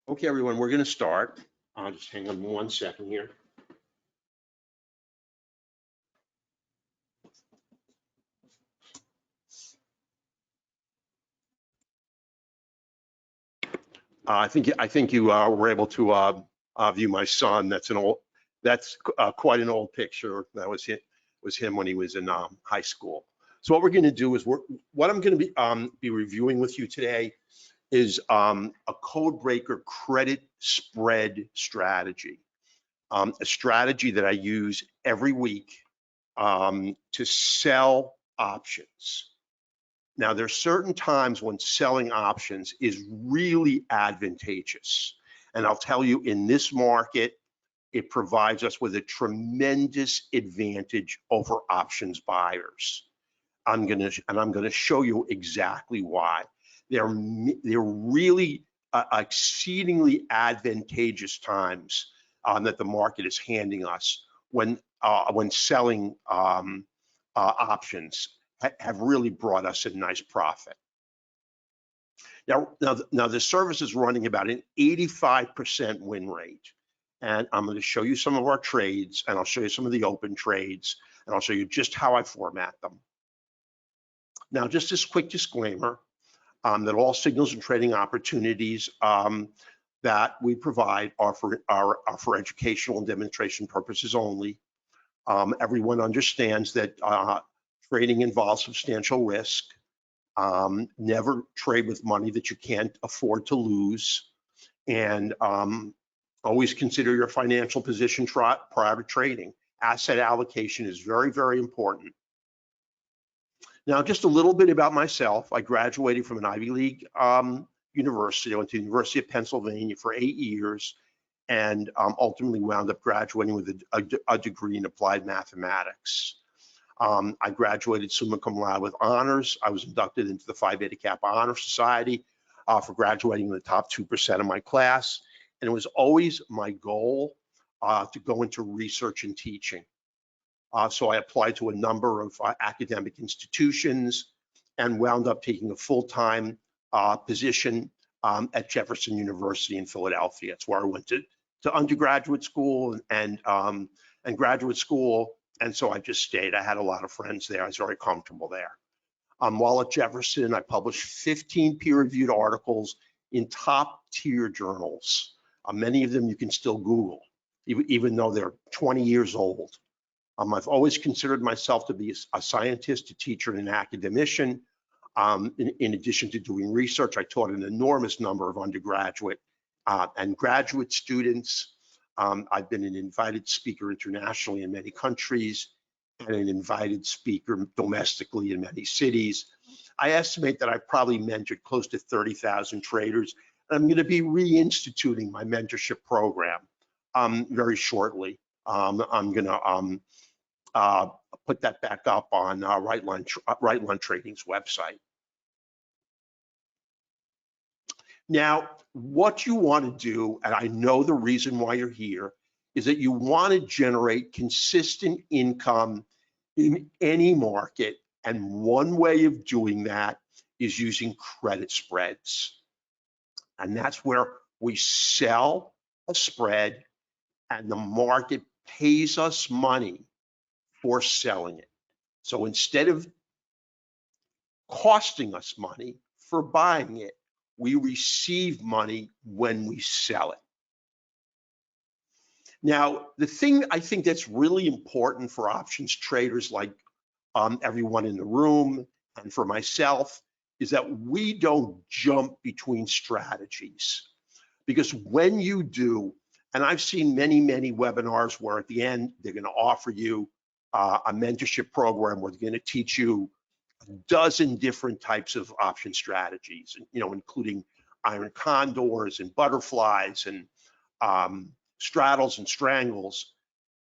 Okay, everyone, we're going to start. Just hang on 1 second here. I think you were able to view my son. That's quite an old picture. That was him when he was in high school. So what we're going to do is what I'm going to be reviewing with you today is a code breaker credit spread strategy, a strategy that I use every week to sell options. Now, there's certain times when selling options is really advantageous. And I'll tell you, in this market, it provides us with a tremendous advantage over options buyers. I'm gonna show you exactly why. They're really exceedingly advantageous times that the market is handing us when selling options have really brought us a nice profit. Now the service is running about an 85% win rate. And I'm going to show you some of our trades, and I'll show you some of the open trades, and I'll show you just how I format them. Now, just this quick disclaimer that all signals and trading opportunities that we provide are for educational and demonstration purposes only. Everyone understands that trading involves substantial risk. Never trade with money that you can't afford to lose, and always consider your financial position prior to trading. Asset allocation is very, very important. Now, just a little bit about myself. I graduated from an Ivy League university. I went to the University of Pennsylvania for 8 years, and ultimately wound up graduating with a degree in applied mathematics. I graduated summa cum laude with honors. I was inducted into the Phi Beta Kappa Honor Society for graduating in the top 2% of my class. And it was always my goal to go into research and teaching. So I applied to a number of academic institutions and wound up taking a full-time position at Jefferson University in Philadelphia. It's where I went to undergraduate school and graduate school. And so I just stayed. I had a lot of friends there. I was very comfortable there. While at Jefferson, I published 15 peer-reviewed articles in top-tier journals. Many of them you can still Google, even though they're 20 years old. I've always considered myself to be a scientist, a teacher, and an academician. In addition to doing research, I taught an enormous number of undergraduate and graduate students. I've been an invited speaker internationally in many countries and an invited speaker domestically in many cities. I estimate that I've probably mentored close to 30,000 traders. And I'm going to be reinstituting my mentorship program very shortly. I'm going to put that back up on Right Line Trading's website. Now, what you want to do, and I know the reason why you're here, is that you want to generate consistent income in any market. And one way of doing that is using credit spreads. And that's where we sell a spread and the market pays us money for selling it. So instead of costing us money for buying it, we receive money when we sell it. Now, the thing I think that's really important for options traders like everyone in the room and for myself is that we don't jump between strategies. Because when you do, and I've seen many, many webinars where at the end, they're going to offer you a mentorship program where they're going to teach you a dozen different types of option strategies, including iron condors and butterflies and straddles and strangles.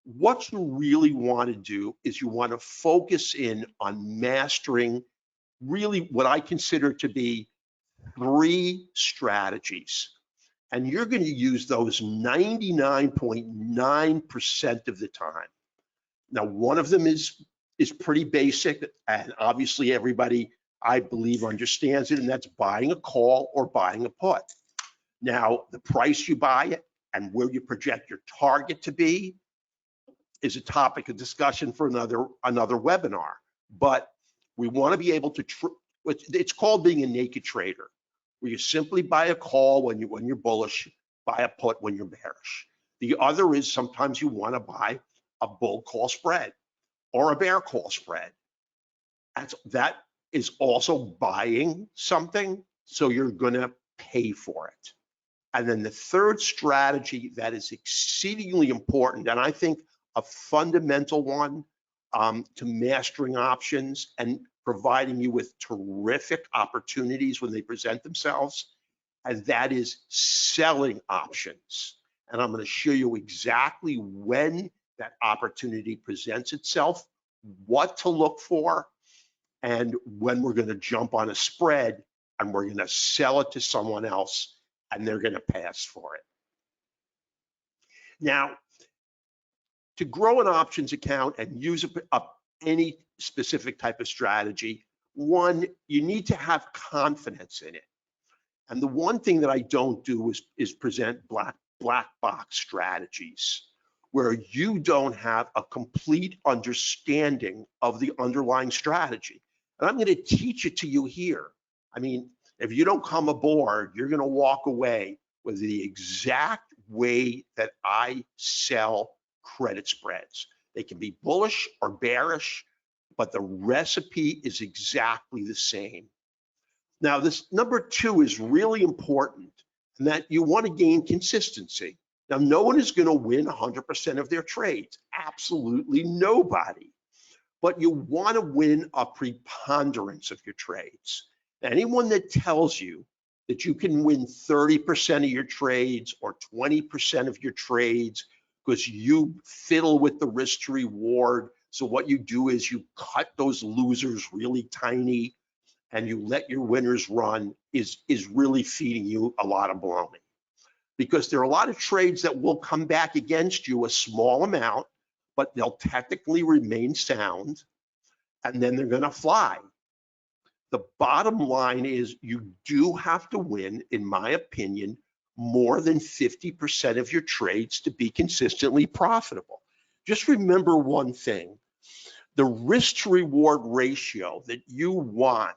What you really want to do is you want to focus in on mastering really what I consider to be 3 strategies. And you're going to use those 99.9% of the time. Now, one of them is pretty basic, and obviously everybody, I believe, understands it, and that's buying a call or buying a put. Now, the price you buy it and where you project your target to be is a topic of discussion for another webinar. But we want to be able to, it's called being a naked trader, where you simply buy a call when you're bullish, buy a put when you're bearish. The other is sometimes you want to buy a bull call spread or a bear call spread. That is also buying something, so you're going to pay for it. And then the third strategy that is exceedingly important, and I think a fundamental one to mastering options and providing you with terrific opportunities when they present themselves, and that is selling options. And I'm going to show you exactly when that opportunity presents itself, what to look for, and when we're going to jump on a spread and we're going to sell it to someone else and they're going to pass for it. Now, to grow an options account and use any specific type of strategy, one, you need to have confidence in it. And the one thing that I don't do is present black box strategies where you don't have a complete understanding of the underlying strategy. And I'm going to teach it to you here. I mean, if you don't come aboard, you're going to walk away with the exact way that I sell credit spreads. They can be bullish or bearish, but the recipe is exactly the same. Now, this number two is really important, and that you want to gain consistency. Now, no one is going to win 100% of their trades. Absolutely nobody. But you want to win a preponderance of your trades. Anyone that tells you that you can win 30% of your trades or 20% of your trades because you fiddle with the risk to reward. So what you do is you cut those losers really tiny and you let your winners run is really feeding you a lot of baloney. Because there are a lot of trades that will come back against you a small amount, but they'll technically remain sound, and then they're going to fly. The bottom line is you do have to win, in my opinion, more than 50% of your trades to be consistently profitable. Just remember one thing. The risk to reward ratio that you want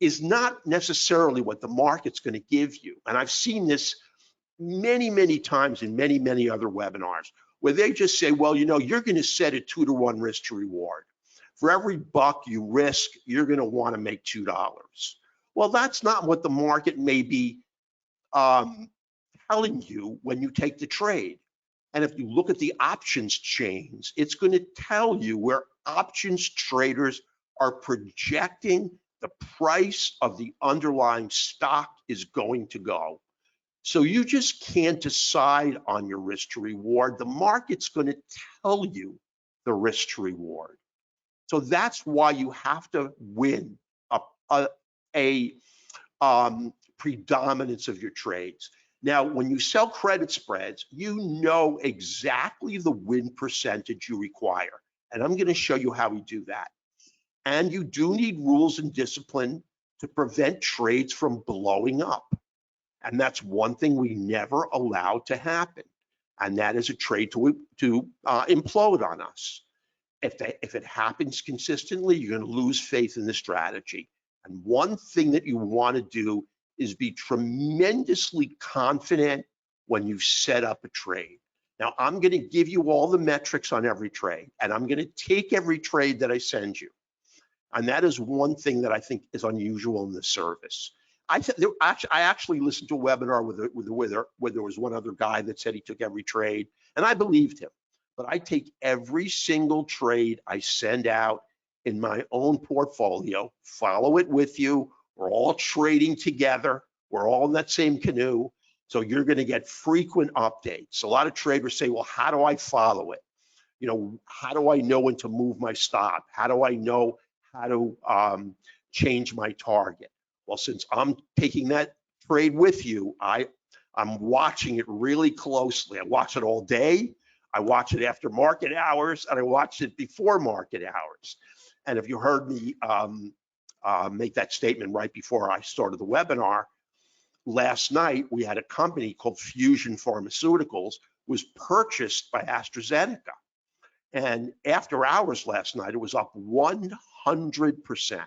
is not necessarily what the market's going to give you. And I've seen this many, many times in many, many other webinars where they just say, well, you know, you're going to set a 2-to-1 risk to reward. For every buck you risk, you're going to want to make $2. Well, that's not what the market may be telling you when you take the trade. And if you look at the options chains, it's going to tell you where options traders are projecting the price of the underlying stock is going to go. So you just can't decide on your risk to reward. The market's going to tell you the risk to reward. So that's why you have to win a predominance of your trades. Now, when you sell credit spreads, you know exactly the win percentage you require. And I'm going to show you how we do that. And you do need rules and discipline to prevent trades from blowing up. And that's one thing we never allow to happen. And that is a trade to implode on us. If it happens consistently, you're going to lose faith in the strategy. And one thing that you want to do is be tremendously confident when you set up a trade. Now, I'm going to give you all the metrics on every trade, and I'm going to take every trade that I send you. And that is one thing that I think is unusual in the service. I actually listened to a webinar where there was one other guy that said he took every trade, and I believed him. But I take every single trade I send out in my own portfolio, follow it with you. We're all trading together. We're all in that same canoe. So you're going to get frequent updates. A lot of traders say, well, how do I follow it? You know, how do I know when to move my stop? How do I know how to change my target? Well, since I'm taking that trade with you, I'm watching it really closely. I watch it all day. I watch it after market hours, and I watch it before market hours. And if you heard me make that statement right before I started the webinar, last night we had a company called Fusion Pharmaceuticals was purchased by AstraZeneca. And after hours last night, it was up 100%.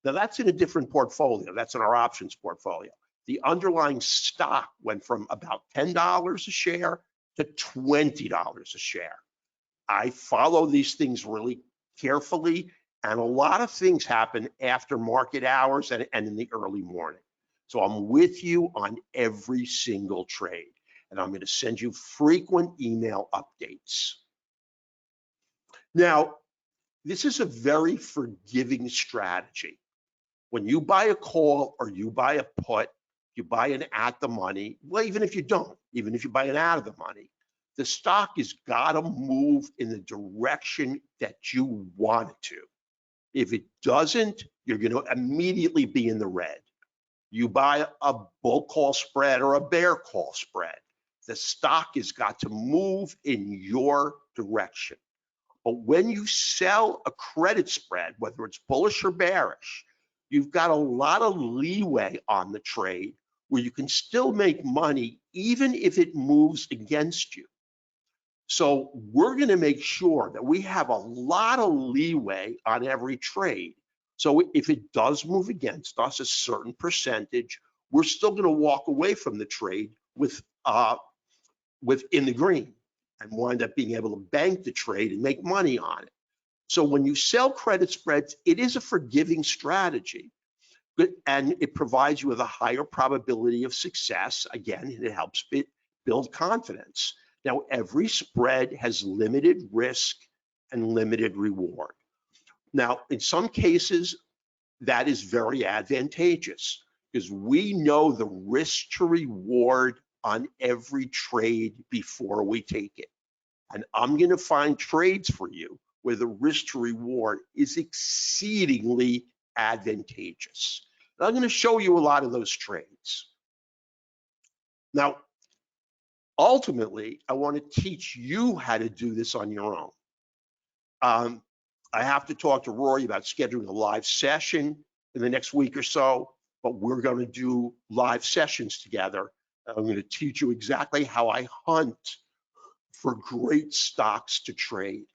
Now that's in a different portfolio. That's in our options portfolio. The underlying stock went from about $10 a share to $20 a share. I follow these things really carefully, and a lot of things happen after market hours and in the early morning. So I'm with you on every single trade, and I'm going to send you frequent email updates. Now, this is a very forgiving strategy. When you buy a call or you buy a put, you buy an at the money, well, even if you don't, even if you buy an out of the money, the stock has got to move in the direction that you want it to. If it doesn't, you're going to immediately be in the red. You buy a bull call spread or a bear call spread, the stock has got to move in your direction. But when you sell a credit spread, whether it's bullish or bearish, you've got a lot of leeway on the trade where you can still make money even if it moves against you. So we're going to make sure that we have a lot of leeway on every trade. So if it does move against us a certain percentage, we're still going to walk away from the trade with in the green and wind up being able to bank the trade and make money on it. So when you sell credit spreads, it is a forgiving strategy, and it provides you with a higher probability of success. Again, it helps build confidence. Now, every spread has limited risk and limited reward. Now, in some cases, that is very advantageous because we know the risk to reward on every trade before we take it. And I'm going to find trades for you where the risk to reward is exceedingly advantageous. And I'm going to show you a lot of those trades. Now, ultimately, I want to teach you how to do this on your own. I have to talk to Rory about scheduling a live session in the next week or so, but we're going to do live sessions together. I'm going to teach you exactly how I hunt for great stocks to trade.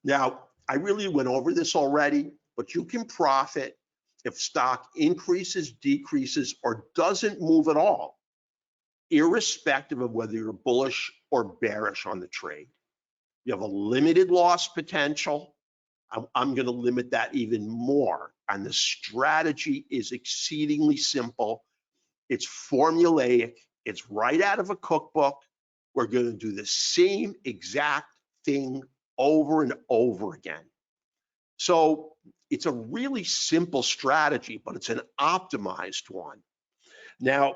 Now, I really went over this already, but you can profit if stock increases, decreases, or doesn't move at all, irrespective of whether you're bullish or bearish on the trade. You have a limited loss potential. I'm going to limit that even more. And the strategy is exceedingly simple. It's formulaic. It's right out of a cookbook. We're going to do the same exact thing over and over again. So it's a really simple strategy, but it's an optimized one. Now,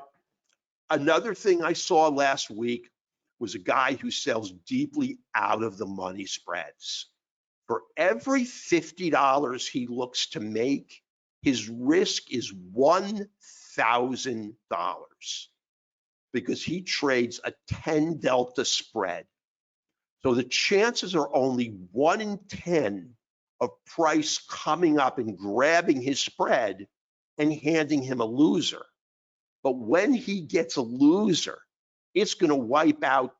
another thing I saw last week was a guy who sells deeply out of the money spreads. For every $50 he looks to make, his risk is $1,000 because he trades a 10 delta spread. So the chances are only 1 in 10 of price coming up and grabbing his spread and handing him a loser. But when he gets a loser, it's going to wipe out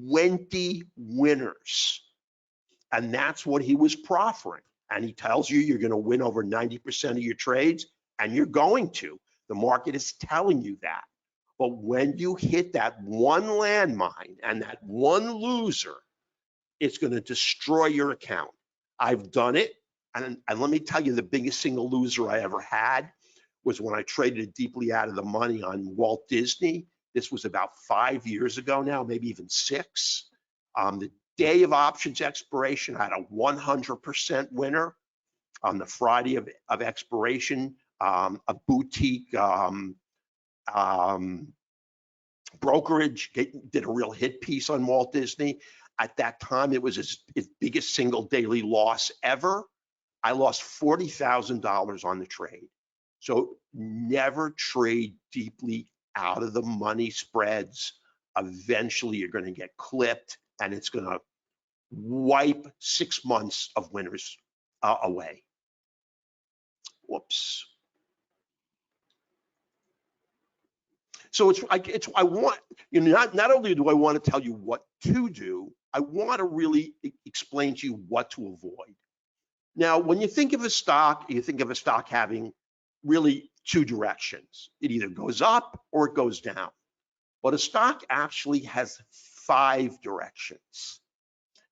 20 winners. And that's what he was proffering. And he tells you you're going to win over 90% of your trades, and you're going to. The market is telling you that. But when you hit that one landmine and that one loser, it's going to destroy your account. I've done it. And let me tell you, the biggest single loser I ever had was when I traded it deeply out of the money on Walt Disney. This was about 5 years ago now, maybe even 6. The day of options expiration, I had a 100% winner. On the Friday of expiration, a boutique brokerage did a real hit piece on Walt Disney. At that time, it was his biggest single daily loss ever. I lost $40,000 on the trade. So never trade deeply out of the money spreads. Eventually, you're going to get clipped, and it's going to wipe 6 months of winners away. Whoops. So I want, not only do I want to tell you what to do, I want to really explain to you what to avoid. Now, when you think of a stock, you think of a stock having really two directions. It either goes up or it goes down. But a stock actually has 5 directions.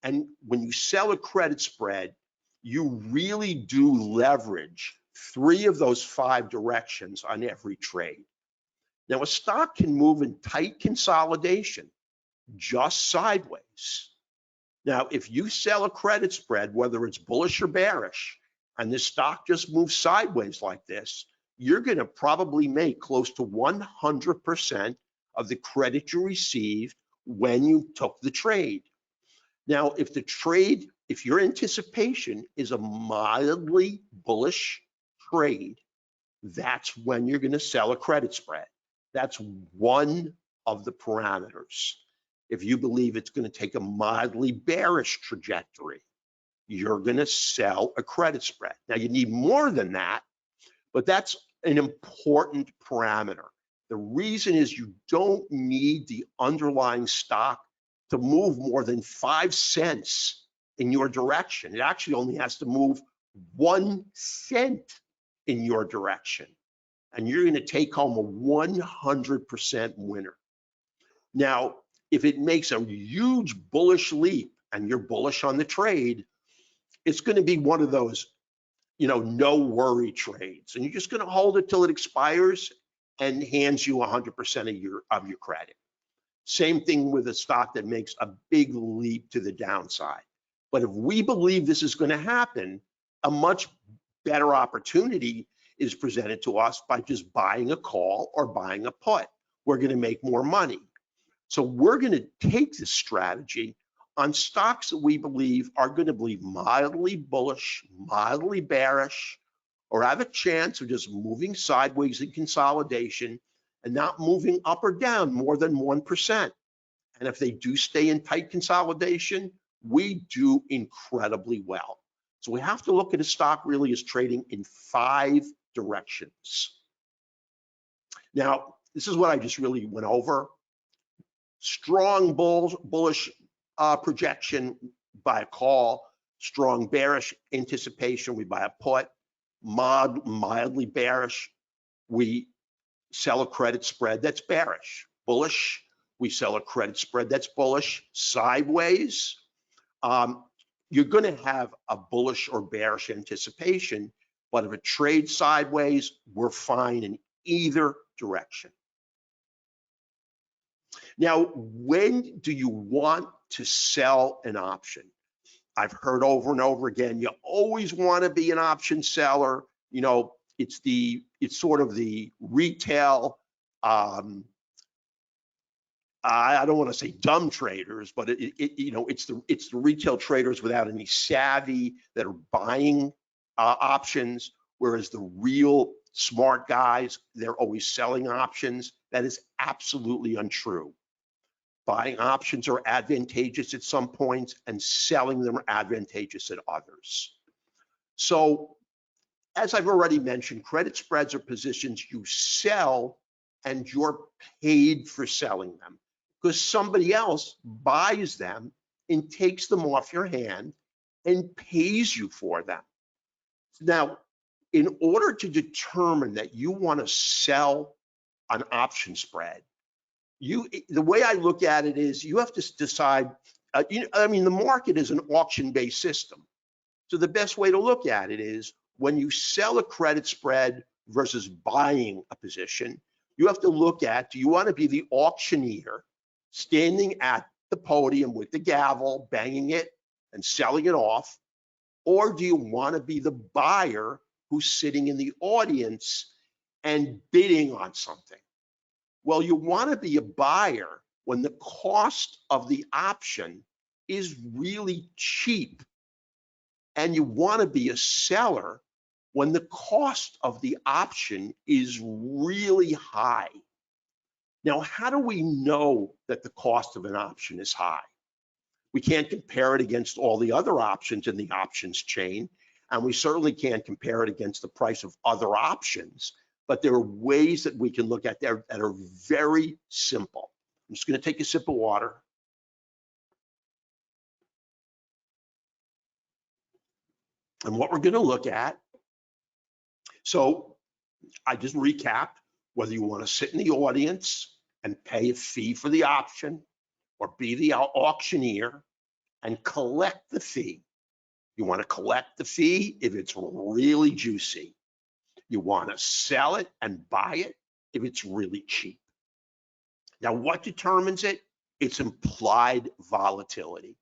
And when you sell a credit spread, you really do leverage 3 of those 5 directions on every trade. Now, a stock can move in tight consolidation, just sideways. Now, if you sell a credit spread, whether it's bullish or bearish, and the stock just moves sideways like this, you're going to probably make close to 100% of the credit you received when you took the trade. Now, if your anticipation is a mildly bullish trade, that's when you're going to sell a credit spread. That's one of the parameters. If you believe it's going to take a mildly bearish trajectory, you're going to sell a credit spread. Now, you need more than that, but that's an important parameter. The reason is you don't need the underlying stock to move more than 5 cents in your direction. It actually only has to move 1 cent in your direction, and you're going to take home a 100% winner. Now, if it makes a huge bullish leap and you're bullish on the trade, it's going to be one of those, no worry trades, and you're just going to hold it till it expires and hands you 100% of your credit. Same thing with a stock that makes a big leap to the downside. But if we believe this is going to happen, a much better opportunity is presented to us by just buying a call or buying a put. We're going to make more money. So we're going to take this strategy on stocks that we believe are going to be mildly bullish, mildly bearish, or have a chance of just moving sideways in consolidation and not moving up or down more than 1%. And if they do stay in tight consolidation, we do incredibly well. So we have to look at a stock really as trading in 5 directions. Now, this is what I just really went over. Strong bullish projection, buy a call. Strong bearish anticipation, we buy a put. Mildly bearish, we sell a credit spread that's bearish. Bullish, we sell a credit spread that's bullish. Sideways, you're going to have a bullish or bearish anticipation, but if it trades sideways, we're fine in either direction. Now, when do you want to sell an option? I've heard over and over again, you always want to be an option seller. It's sort of the retail, I don't want to say dumb traders, but it's the retail traders without any savvy that are buying options, whereas the real smart guys, they're always selling options. That is absolutely untrue. Buying options are advantageous at some points and selling them are advantageous at others. So, as I've already mentioned, credit spreads are positions you sell and you're paid for selling them because somebody else buys them and takes them off your hand and pays you for them. Now, in order to determine that you want to sell an option spread, the way I look at it is you have to decide, the market is an auction-based system. So the best way to look at it is when you sell a credit spread versus buying a position, you have to look at, do you want to be the auctioneer standing at the podium with the gavel, banging it and selling it off, or do you want to be the buyer who's sitting in the audience and bidding on something? Well, you want to be a buyer when the cost of the option is really cheap, and you want to be a seller when the cost of the option is really high. Now, how do we know that the cost of an option is high? We can't compare it against all the other options in the options chain, and we certainly can't compare it against the price of other options. but there are ways that we can look at there that are very simple. I'm just going to take a sip of water. And what we're going to look at, so I just recapped, whether you want to sit in the audience and pay a fee for the option or be the auctioneer and collect the fee. You want to collect the fee if it's really juicy. You want to sell it and buy it if it's really cheap. Now, what determines it? It's implied volatility.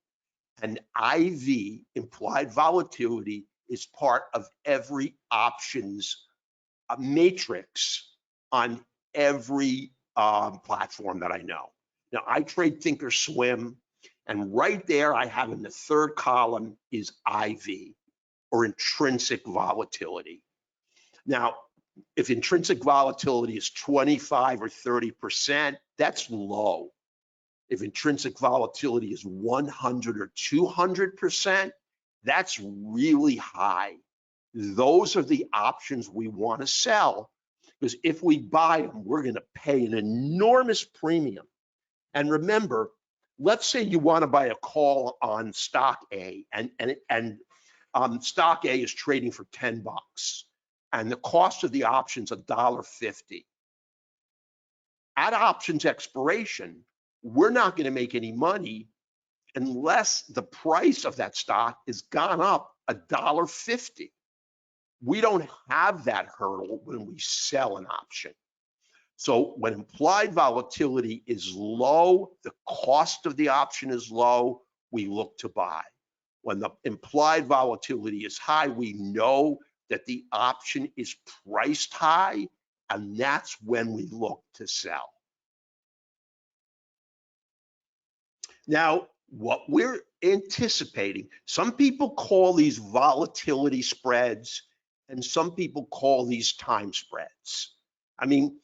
And IV, implied volatility, is part of every options matrix on every platform that I know. Now, I trade Thinkorswim, and right there I have in the third column is IV, or intrinsic volatility. Now, if intrinsic volatility is 25 or 30%, that's low. If intrinsic volatility is 100 or 200%, that's really high. Those are the options we want to sell, because if we buy them, we're going to pay an enormous premium. And remember, let's say you want to buy a call on stock A, and stock A is trading for $10, and the cost of the option's $1.50. At options expiration, we're not going to make any money unless the price of that stock has gone up $1.50. We don't have that hurdle when we sell an option. So when implied volatility is low, the cost of the option is low, we look to buy. When the implied volatility is high, we know that the option is priced high, and that's when we look to sell. Now, what we're anticipating, some people call these volatility spreads, and some people call these time spreads. I mean,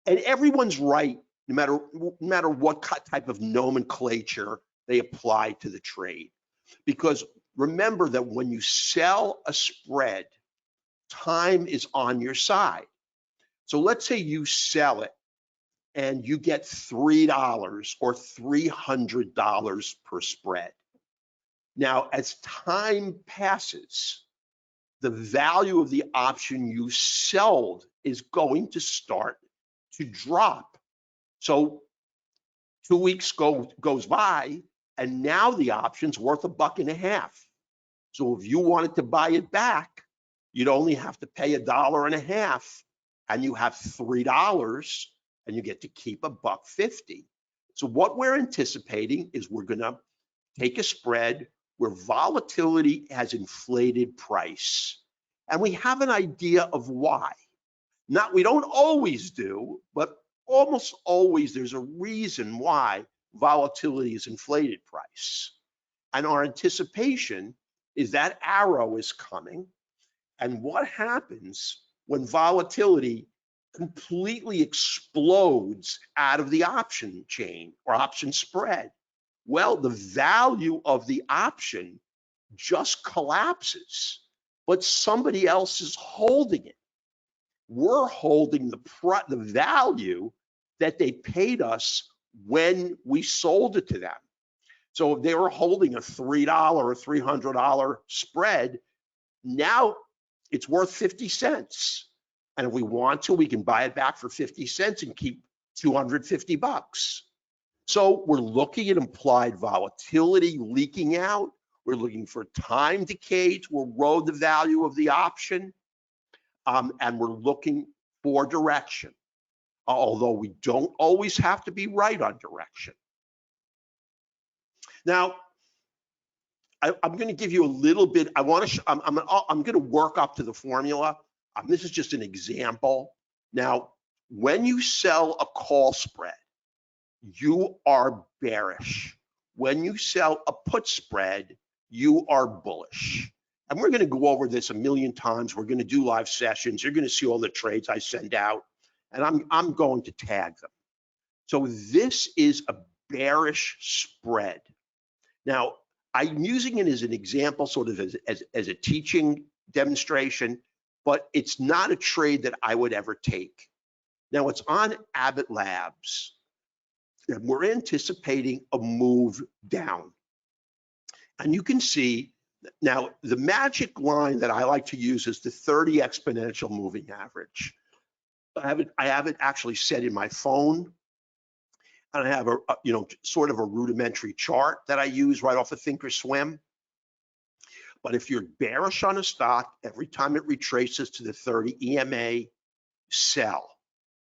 and everyone's right, no matter what type of nomenclature they apply to the trade. Because remember that when you sell a spread, time is on your side. So let's say you sell it and you get $3 or $300 per spread. Now, as time passes, the value of the option you sold is going to start to drop. So 2 weeks goes by, and now the option's worth $1.50. So if you wanted to buy it back, you'd only have to pay $1.50, and you have $3, and you get to keep $1.50. So what we're anticipating is we're going to take a spread where volatility has inflated price, and we have an idea of why. We don't always do, but almost always there's a reason why volatility is inflated price. And our anticipation is that arrow is coming, and what happens when volatility completely explodes out of the option chain or option spread? Well, the value of the option just collapses, but somebody else is holding it. We're holding the value that they paid us when we sold it to them. So if they were holding a $3 or $300 spread, now it's worth 50 cents. And if we want to, we can buy it back for 50 cents and keep $250. So we're looking at implied volatility leaking out. We're looking for time decay to erode the value of the option. And we're looking for direction, although we don't always have to be right on direction. Now, I'm going to give you a little bit. I'm going to work up to the formula. This is just an example. Now, when you sell a call spread, you are bearish. When you sell a put spread, you are bullish. And we're going to go over this a million times. We're going to do live sessions. You're going to see all the trades I send out, and I'm going to tag them. So this is a bearish spread. Now, I'm using it as an example, sort of as a teaching demonstration, but it's not a trade that I would ever take. Now it's on Abbott Labs, and we're anticipating a move down. And you can see now the magic line that I like to use is the 30 exponential moving average. I have it actually set in my phone, and I have a sort of a rudimentary chart that I use right off of Thinkorswim. But if you're bearish on a stock, every time it retraces to the 30 EMA, sell.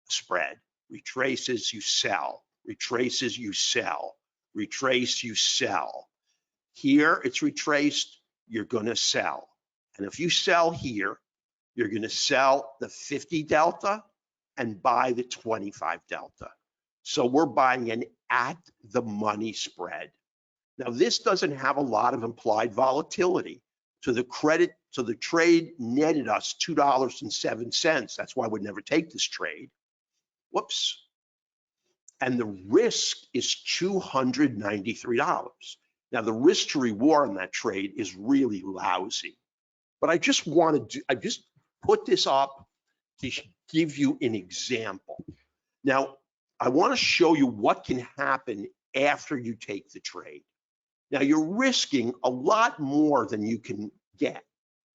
Spread. Retraces, you sell. Retraces, you sell. Retrace, you sell. Here it's retraced, you're going to sell. And if you sell here, you're going to sell the 50 delta and buy the 25 delta. So we're buying an at the money spread. Now this doesn't have a lot of implied volatility. So the trade netted us $2.07. That's why I would never take this trade. Whoops. And the risk is $293. Now the risk to reward on that trade is really lousy. But I just put this up to give you an example. Now, I want to show you what can happen after you take the trade. Now, you're risking a lot more than you can get.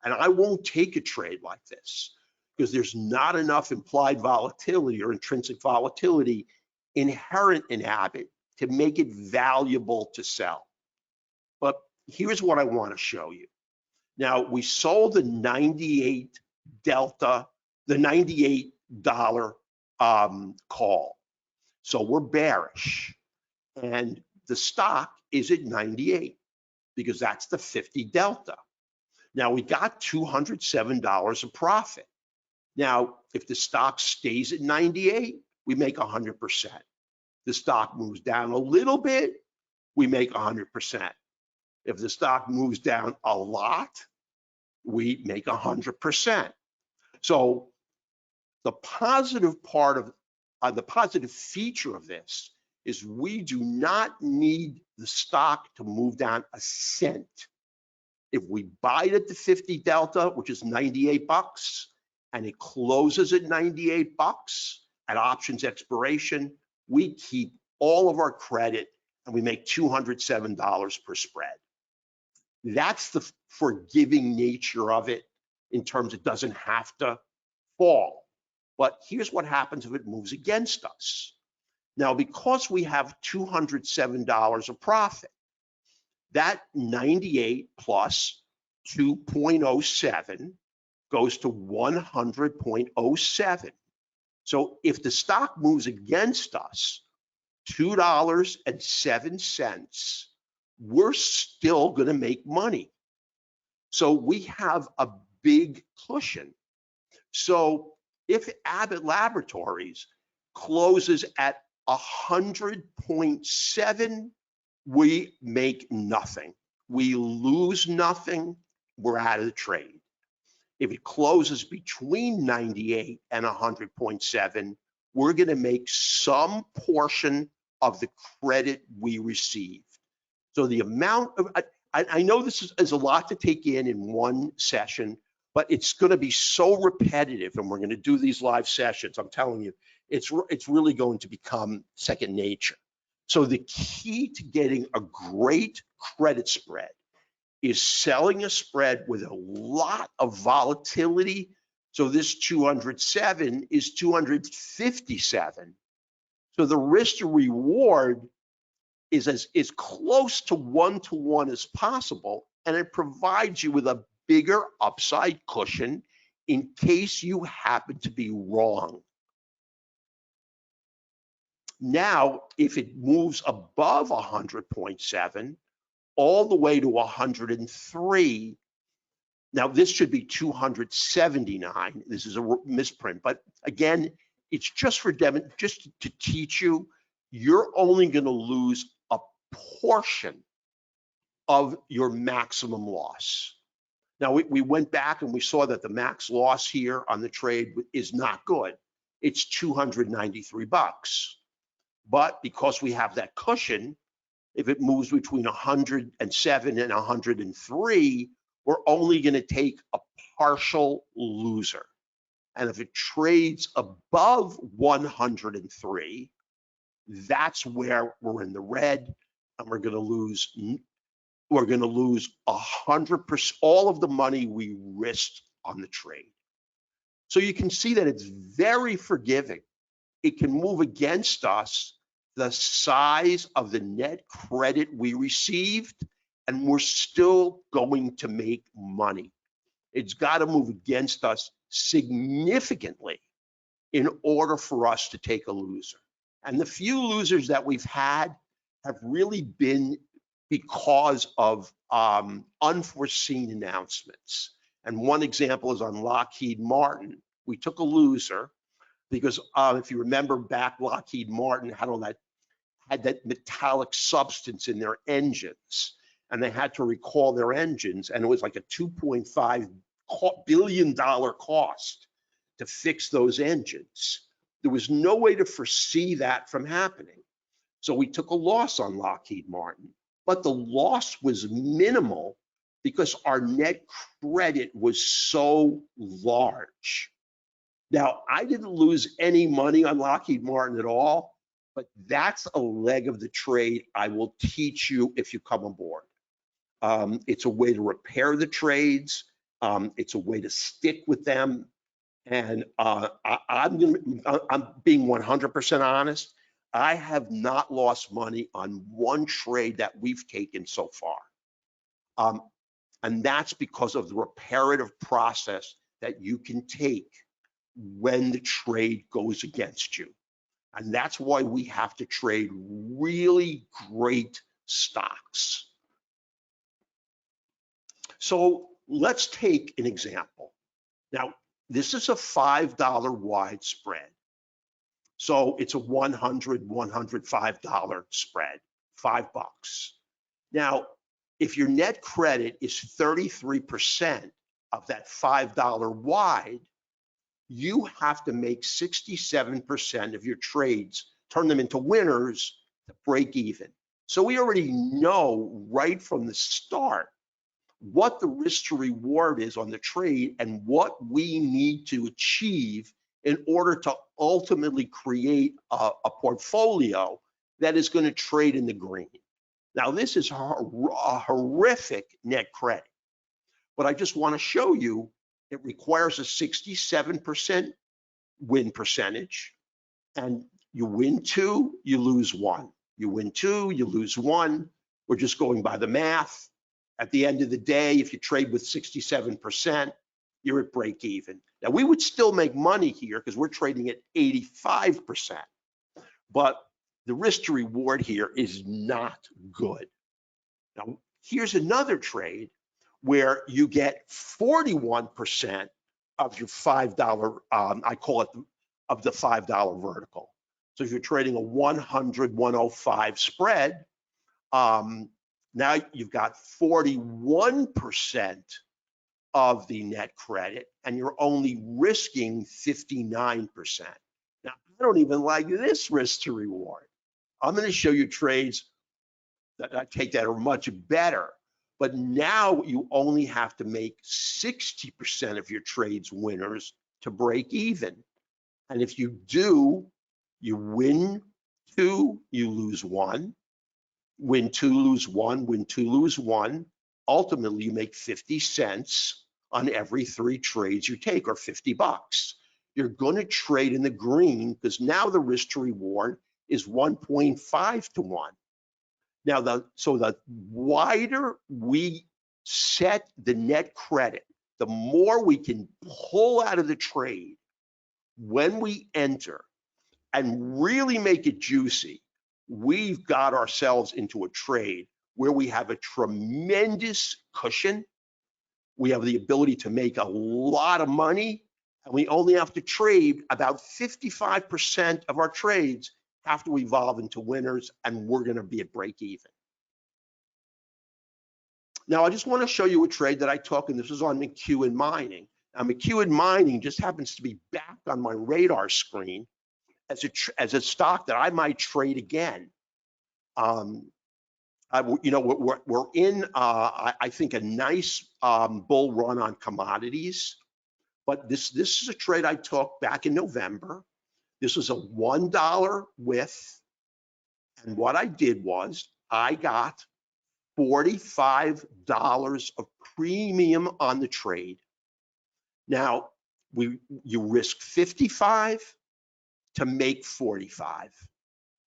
And I won't take a trade like this because there's not enough implied volatility or intrinsic volatility inherent in Abbott to make it valuable to sell. But here's what I want to show you. Now, we sold the 98 delta, the $98 call. So we're bearish. And the stock is at 98 because that's the 50 delta. Now we got $207 of profit. Now, if the stock stays at 98, we make 100%. The stock moves down a little bit, we make 100%. If the stock moves down a lot, we make 100%. So the positive part of the positive feature of this is we do not need the stock to move down a cent. If we buy it at the 50 delta, which is 98 bucks, and it closes at 98 bucks at options expiration, we keep all of our credit and we make $207 per spread. That's the forgiving nature of it in terms it doesn't have to fall. But here's what happens if it moves against us. Now, because we have $207 of profit, that 98 plus 2.07 goes to 100.07. So if the stock moves against us $2.07, we're still going to make money. So we have a big cushion. So if Abbott Laboratories closes at 100.7, we make nothing. We lose nothing. We're out of the trade. If it closes between 98 and 100.7, we're going to make some portion of the credit we received. So the amount of, I know this is a lot to take in one session, but it's going to be so repetitive, and we're going to do these live sessions. I'm telling you, it's really going to become second nature. So the key to getting a great credit spread is selling a spread with a lot of volatility. So this 207 is 257. So the risk to reward is as close to 1-to-1 as possible, and it provides you with a bigger upside cushion in case you happen to be wrong. Now, if it moves above 100.7, all the way to 103, now this should be 279. This is a misprint, but again, it's just for just to teach you, you're only going to lose a portion of your maximum loss. Now, we went back and we saw that the max loss here on the trade is not good. It's 293 bucks. But because we have that cushion, if it moves between 107 and 103, we're only going to take a partial loser. And if it trades above 103, that's where we're in the red, and we're going to lose 100%, all of the money we risked on the trade. So you can see that it's very forgiving. It can move against us the size of the net credit we received, and we're still going to make money. It's got to move against us significantly in order for us to take a loser. And the few losers that we've had have really been because of unforeseen announcements. And one example is on Lockheed Martin. We took a loser because if you remember back, Lockheed Martin had that metallic substance in their engines, and they had to recall their engines, and it was like a $2.5 billion cost to fix those engines. There was no way to foresee that from happening. So we took a loss on Lockheed Martin, but the loss was minimal because our net credit was so large. Now, I didn't lose any money on Lockheed Martin at all, but that's a leg of the trade I will teach you if you come aboard. It's a way to repair the trades. It's a way to stick with them. And I'm being 100% honest. I have not lost money on one trade that we've taken so far. And that's because of the reparative process that you can take when the trade goes against you. And that's why we have to trade really great stocks. So let's take an example. Now, this is a $5 wide spread. So it's a $105 spread, $5. Now, if your net credit is 33% of that $5 wide, you have to make 67% of your trades, turn them into winners to break even. So we already know right from the start what the risk to reward is on the trade and what we need to achieve in order to ultimately create a portfolio that is going to trade in the green. Now, this is a horrific net credit, but I just want to show you it requires a 67% win percentage, and you win 2, you lose 1. You win 2, you lose 1. We're just going by the math. At the end of the day, if you trade with 67%, you're at break even. Now, we would still make money here because we're trading at 85%, but the risk to reward here is not good. Now, here's another trade where you get 41% of your $5, I call it of the $5 vertical. So if you're trading a 100, 105 spread, now you've got 41% of the net credit, and you're only risking 59%. Now, I don't even like this risk to reward. I'm going to show you trades that I take that are much better, but now you only have to make 60% of your trades winners to break even. And if you do, you win 2, you lose 1. Win 2, lose 1, win 2, lose 1. Ultimately, you make 50 cents on every 3 trades you take, or $50. You're going to trade in the green because now the risk to reward is 1.5 to 1. Now, so the wider we set the net credit, the more we can pull out of the trade when we enter and really make it juicy. We've got ourselves into a trade where we have a tremendous cushion. We have the ability to make a lot of money, and we only have to trade about 55% of our trades have to evolve into winners, and we're going to be at break even. Now, I just want to show you a trade that I took, and this is on McEwen Mining. Now, McEwen Mining just happens to be back on my radar screen as a stock that I might trade again. You know, we're in, I think, a nice bull run on commodities. But this is a trade I took back in November. This was a $1 with, and what I did was I got $45 of premium on the trade. Now, you risk 55 to make 45.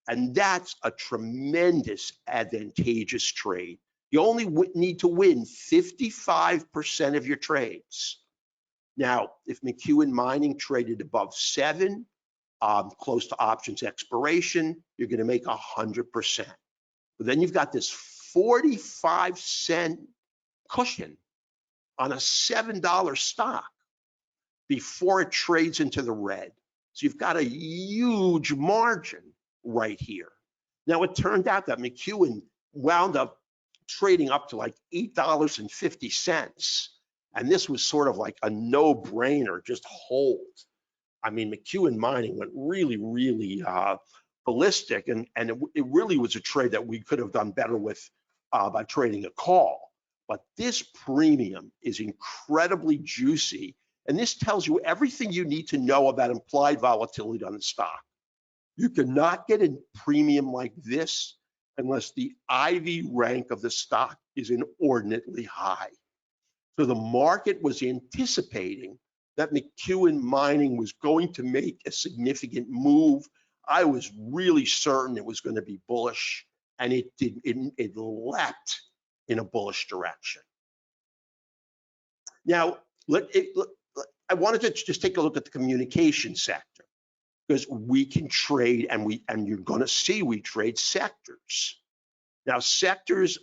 And that's a tremendous advantageous trade. You only need to win 55% of your trades. Now, if McEwen Mining traded above 7, close to options expiration, you're going to make 100%. But then you've got this 45-cent cushion on a $7 stock before it trades into the red. So you've got a huge margin right here. Now, it turned out that McEwen wound up trading up to like $8.50. And this was sort of like a no-brainer, just hold. I mean, McEwen Mining went really, really ballistic, and it really was a trade that we could have done better with by trading a call. But this premium is incredibly juicy, and this tells you everything you need to know about implied volatility on the stock. You cannot get a premium like this unless the IV rank of the stock is inordinately high. So the market was anticipating that McEwen Mining was going to make a significant move. I was really certain it was going to be bullish, and it did. It leapt in a bullish direction. Now, I wanted to just take a look at the communication sector, because we can trade, and you're going to see we trade sectors. Now, sectors,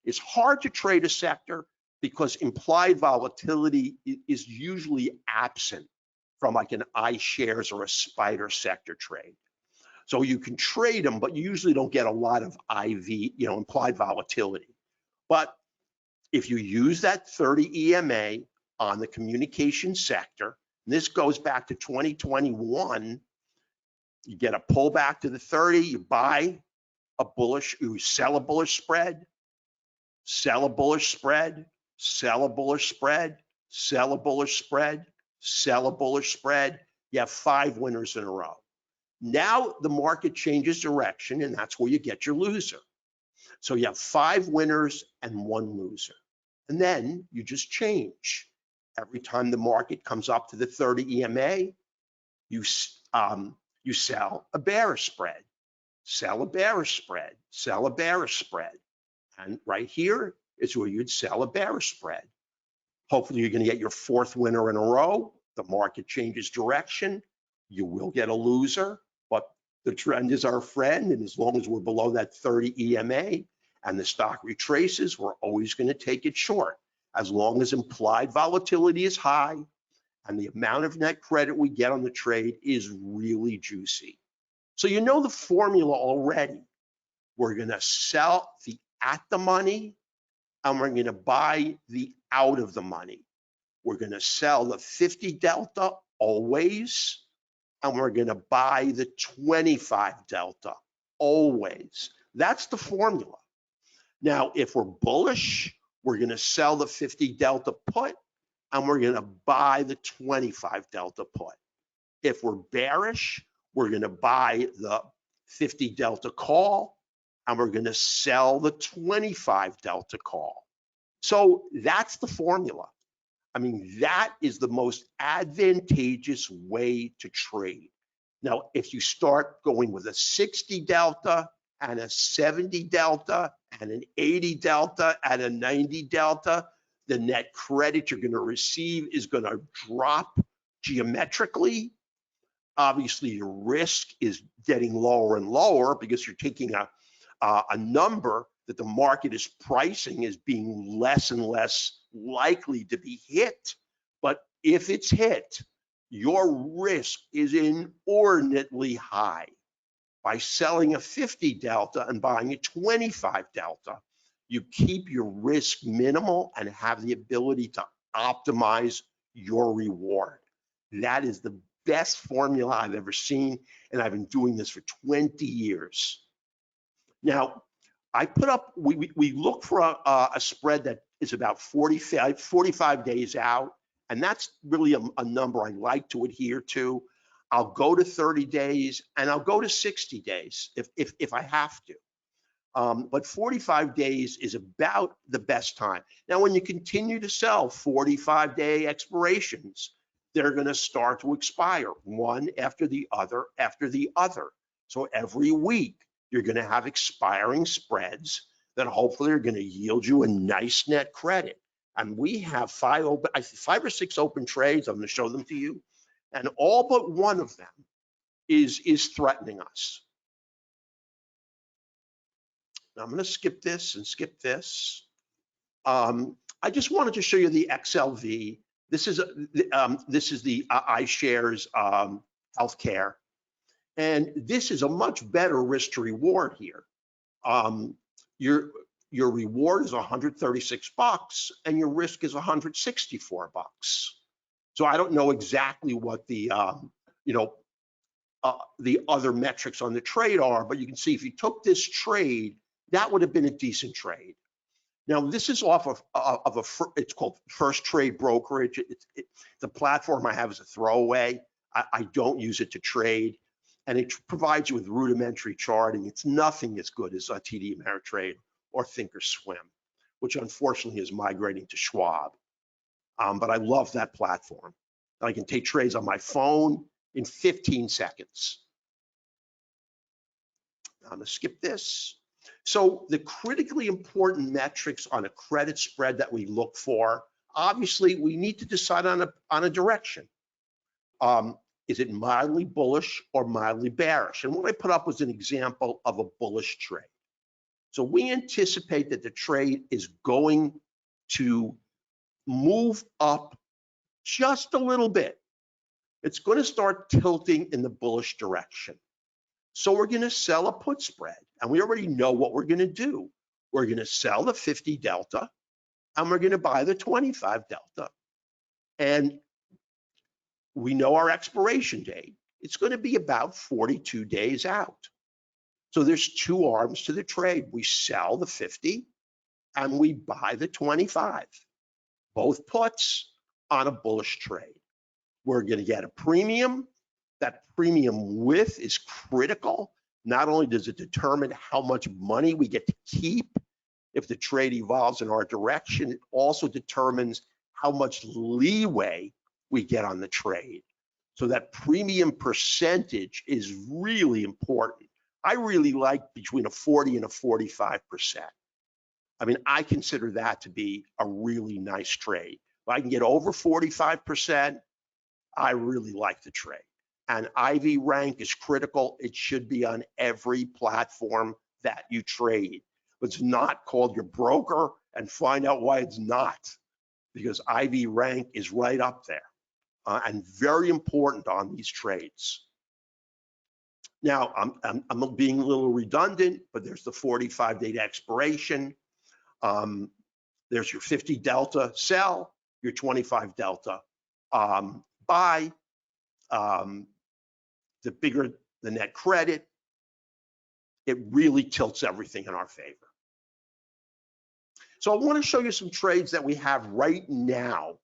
it's hard to trade a sector because implied volatility is usually absent from like an iShares or a Spider sector trade. So you can trade them, but you usually don't get a lot of implied volatility. But if you use that 30 EMA on the communication sector, and this goes back to 2021, you get a pullback to the 30, you buy a bullish, you sell a bullish spread, sell a bullish spread, sell a bullish spread, sell a bullish spread, sell a bullish spread. You have 5 winners in a row. Now the market changes direction, and that's where you get your loser. So you have 5 winners and 1 loser. And then you just change. Every time the market comes up to the 30 EMA, you sell a bearish spread, sell a bearish spread, sell a bearish spread. And right here is where you'd sell a bearish spread. Hopefully you're going to get your 4th winner in a row. The market changes direction. You will get a loser, but the trend is our friend. And as long as we're below that 30 EMA and the stock retraces, we're always going to take it short. As long as implied volatility is high and the amount of net credit we get on the trade is really juicy. So you know the formula already. We're going to sell the at the money, and we're going to buy the out of the money. We're going to sell the 50 delta always, and we're going to buy the 25 delta always. That's the formula. Now, if we're bullish, we're going to sell the 50 delta put, and we're going to buy the 25 delta put. If we're bearish, we're going to buy the 50 delta call, and we're going to sell the 25 delta call. So that's the formula. I mean, that is the most advantageous way to trade. Now, if you start going with a 60 delta and a 70 delta and an 80 delta and a 90 delta, the net credit you're going to receive is going to drop geometrically. Obviously, your risk is getting lower and lower because you're taking a number that the market is pricing as being less and less likely to be hit. But if it's hit, your risk is inordinately high. By selling a 50 delta and buying a 25 delta, you keep your risk minimal and have the ability to optimize your reward. That is the best formula I've ever seen, and I've been doing this for 20 years. Now, I put up, we look for a spread that is about 45 days out, and that's really a number I like to adhere to. I'll go to 30 days and I'll go to 60 days if I have to. But 45 days is about the best time. Now, when you continue to sell 45-day expirations, they're going to start to expire one after the other after the other. So every week, you're going to have expiring spreads that hopefully are going to yield you a nice net credit. And we have 5 or 6 open trades. I'm going to show them to you. And all but one of them is threatening us. Now I'm going to skip this and skip this. I just wanted to show you the XLV. This is the iShares healthcare, and this is a much better risk to reward here. Your reward is $136, and your risk is $164. So I don't know exactly what the other metrics on the trade are, but you can see if you took this trade, that would have been a decent trade. Now, this is off of it's called First Trade Brokerage. The platform I have is a throwaway. I don't use it to trade, and it provides you with rudimentary charting. It's nothing as good as TD Ameritrade or Thinkorswim, which unfortunately is migrating to Schwab. But I love that platform. I can take trades on my phone in 15 seconds. I'm going to skip this. So the critically important metrics on a credit spread that we look for, obviously we need to decide on a direction. Is it mildly bullish or mildly bearish? And what I put up was an example of a bullish trade. So we anticipate that the trade is going to move up just a little bit. It's going to start tilting in the bullish direction. So we're going to sell a put spread, and we already know what we're going to do. We're going to sell the 50 delta, and we're going to buy the 25 delta. And we know our expiration date. It's going to be about 42 days out. So there's 2 arms to the trade. We sell the 50, and we buy the 25. Both puts on a bullish trade. We're going to get a premium. That premium width is critical. Not only does it determine how much money we get to keep if the trade evolves in our direction, it also determines how much leeway we get on the trade. So that premium percentage is really important. I really like between a 40 and a 45%. I mean, I consider that to be a really nice trade. If I can get over 45%, I really like the trade. And IV rank is critical. It should be on every platform that you trade. It's not called your broker, and find out why it's not, because IV rank is right up there and very important on these trades. Now, I'm being a little redundant, but there's the 45-day expiration. There's your 50 delta sell, your 25 delta buy. The bigger the net credit, it really tilts everything in our favor. So I want to show you some trades that we have right now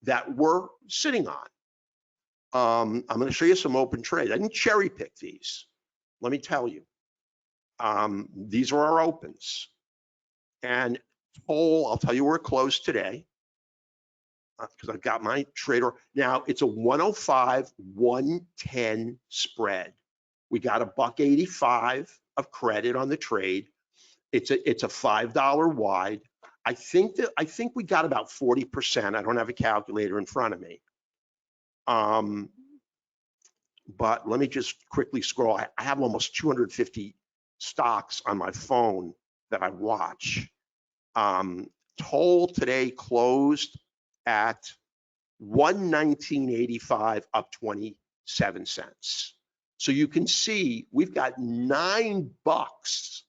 that we're sitting on. I'm going to show you some open trades. I didn't cherry pick these. Let me tell you. These are our opens. And toll, I'll tell you where it closed today, because I've got my trader. Now it's a 105, 110 spread. We got $1.85 of credit on the trade. It's a $5 wide. I think we got about 40%. I don't have a calculator in front of me. But let me just quickly scroll. I have almost 250 stocks on my phone that I watch. Toll today closed at 119.85, up 27 cents. So you can see we've got $9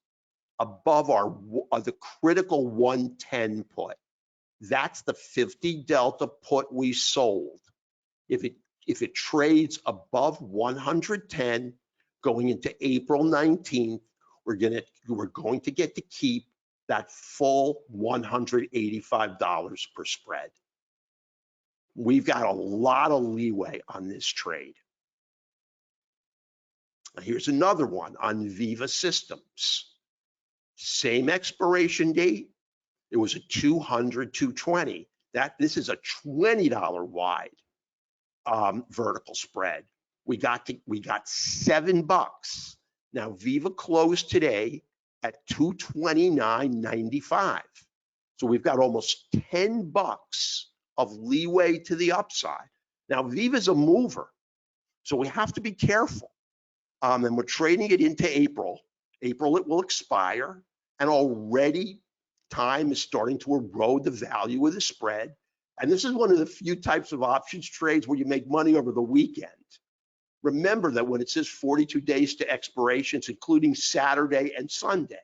above the critical 110 put. That's the 50 delta put we sold. If it trades above 110 going into April 19th, we're going to get to keep that full $185 per spread. We've got a lot of leeway on this trade. Here's another one on Viva Systems. Same expiration date. It was a 200, 220. This is a $20 wide vertical spread. We got $7. Now Viva closed today at 229.95. So we've got almost $10 of leeway to the upside. Now Viva's a mover, so we have to be careful. And we're trading it into April. April it will expire, and already time is starting to erode the value of the spread. And this is one of the few types of options trades where you make money over the weekend. Remember that when it says 42 days to expiration, it's including Saturday and Sunday.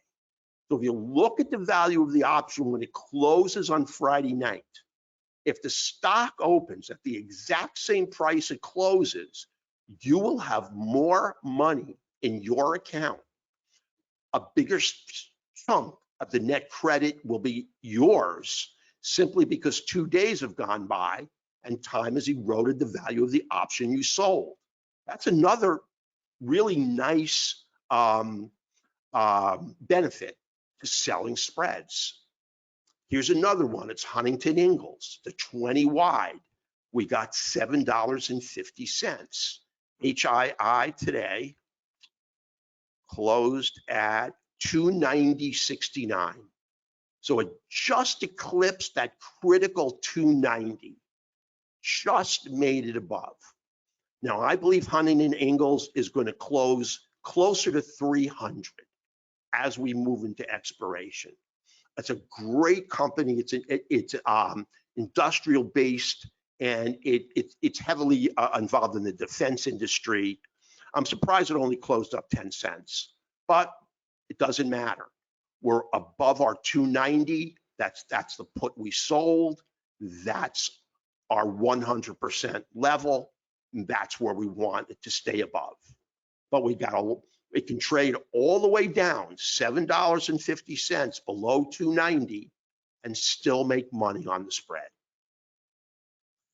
So if you look at the value of the option when it closes on Friday night, if the stock opens at the exact same price it closes, you will have more money in your account. A bigger chunk of the net credit will be yours simply because 2 days have gone by and time has eroded the value of the option you sold. That's another really nice benefit to selling spreads. Here's another one. It's Huntington Ingalls, the 20 wide. We got $7.50. HII today closed at 290.69. So it just eclipsed that critical 290, just made it above. Now, I believe Huntington Ingalls is going to close closer to 300 as we move into expiration. It's a great company. It's industrial based, and it's heavily involved in the defense industry. I'm surprised it only closed up 10 cents, but it doesn't matter. We're above our 290. That's the put we sold. That's our 100% level. And that's where we want it to stay above. But it can trade all the way down $7.50 below 290 and still make money on the spread.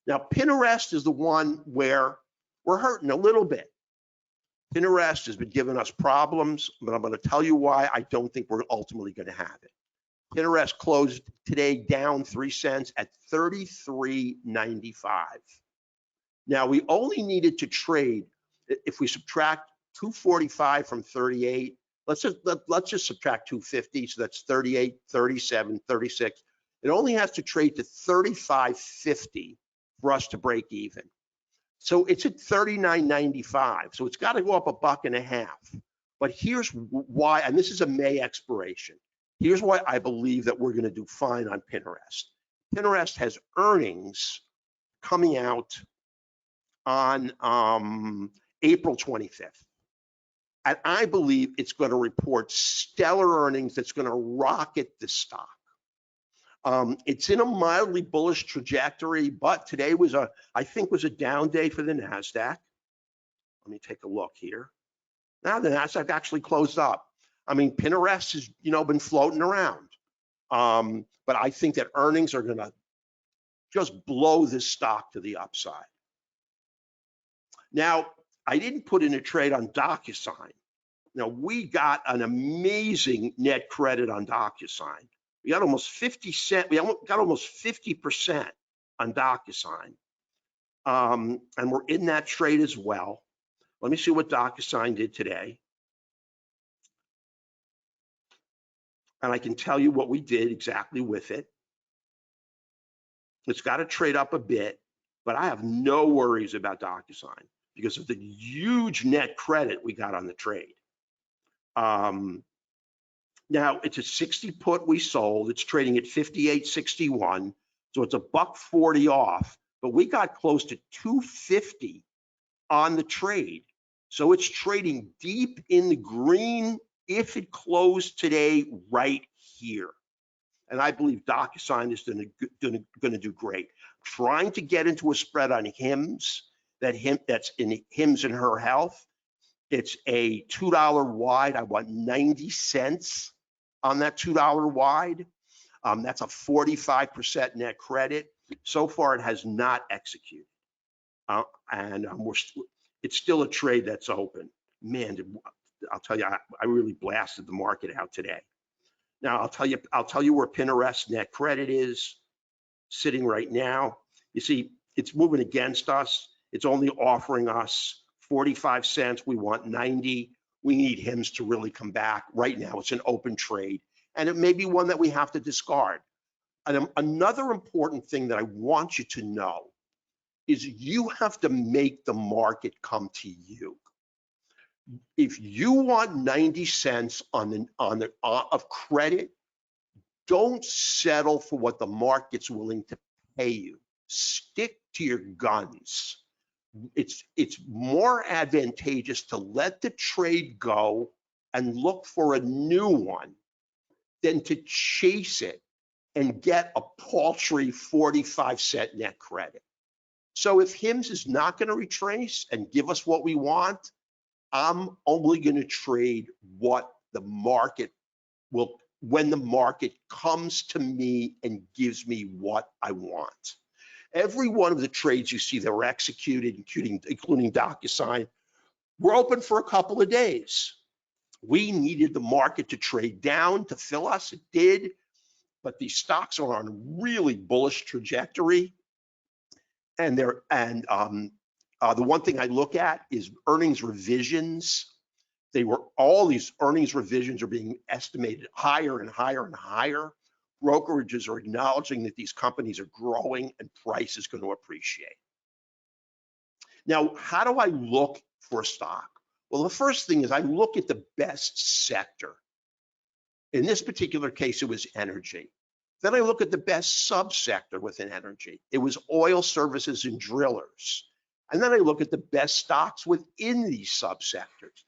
Now, Pinterest is the one where we're hurting a little bit. Pinterest has been giving us problems, but I'm going to tell you why I don't think we're ultimately going to have it. Pinterest closed today down 3 cents at 33.95. Now, we only needed to trade, if we subtract 245 from 38, let's just subtract 250, so that's 38, 37, 36. It only has to trade to 35.50 for us to break even. So it's at 39.95, so it's got to go up $1.50. But here's why, and this is a May expiration. Here's why I believe that we're going to do fine on Pinterest. Pinterest has earnings coming out on April 25th. And I believe it's going to report stellar earnings that's going to rocket the stock. It's in a mildly bullish trajectory, but today I think was a down day for the NASDAQ. Let me take a look here. Now the NASDAQ actually closed up. I mean, Pinterest has, been floating around. But I think that earnings are going to just blow this stock to the upside. Now, I didn't put in a trade on DocuSign. Now, we got an amazing net credit on DocuSign. We got almost 50 cents. We got almost 50% on DocuSign. And we're in that trade as well. Let me see what DocuSign did today. And I can tell you what we did exactly with it. It's got to trade up a bit, but I have no worries about DocuSign because of the huge net credit we got on the trade. Now it's a 60 put we sold. It's trading at 58.61, so it's $1.40 off. But we got close to 250 on the trade, so it's trading deep in the green if it closed today right here. And I believe DocuSign is going to do great. Trying to get into a spread on HIMS, that's in HIMS and Her Health. It's a $2 wide. I want 90 cents on that $2 wide. That's a 45% net credit. So far, it has not executed. And it's still a trade that's open. Man, I'll tell you, I really blasted the market out today. Now, I'll tell you where Pinterest net credit is sitting right now. You see, it's moving against us. It's only offering us 45 cents. We want 90. We need HIMS to really come back. Right now, it's an open trade, and it may be one that we have to discard. And another important thing that I want you to know is you have to make the market come to you. If you want 90 cents of credit, don't settle for what the market's willing to pay you. Stick to your guns. It's more advantageous to let the trade go and look for a new one than to chase it and get a paltry 45-cent net credit. So if HIMS is not going to retrace and give us what we want, I'm only going to trade what the market will, when the market comes to me and gives me what I want. Every one of the trades you see that were executed, including DocuSign, were open for a couple of days. We needed the market to trade down to fill us. It did, but these stocks are on a really bullish trajectory. And the one thing I look at is earnings revisions. All these earnings revisions are being estimated higher and higher and higher. Brokerages are acknowledging that these companies are growing and price is going to appreciate. Now, how do I look for a stock? Well, the first thing is I look at the best sector. In this particular case, it was energy. Then I look at the best subsector within energy. It was oil services and drillers. And then I look at the best stocks within these subsectors.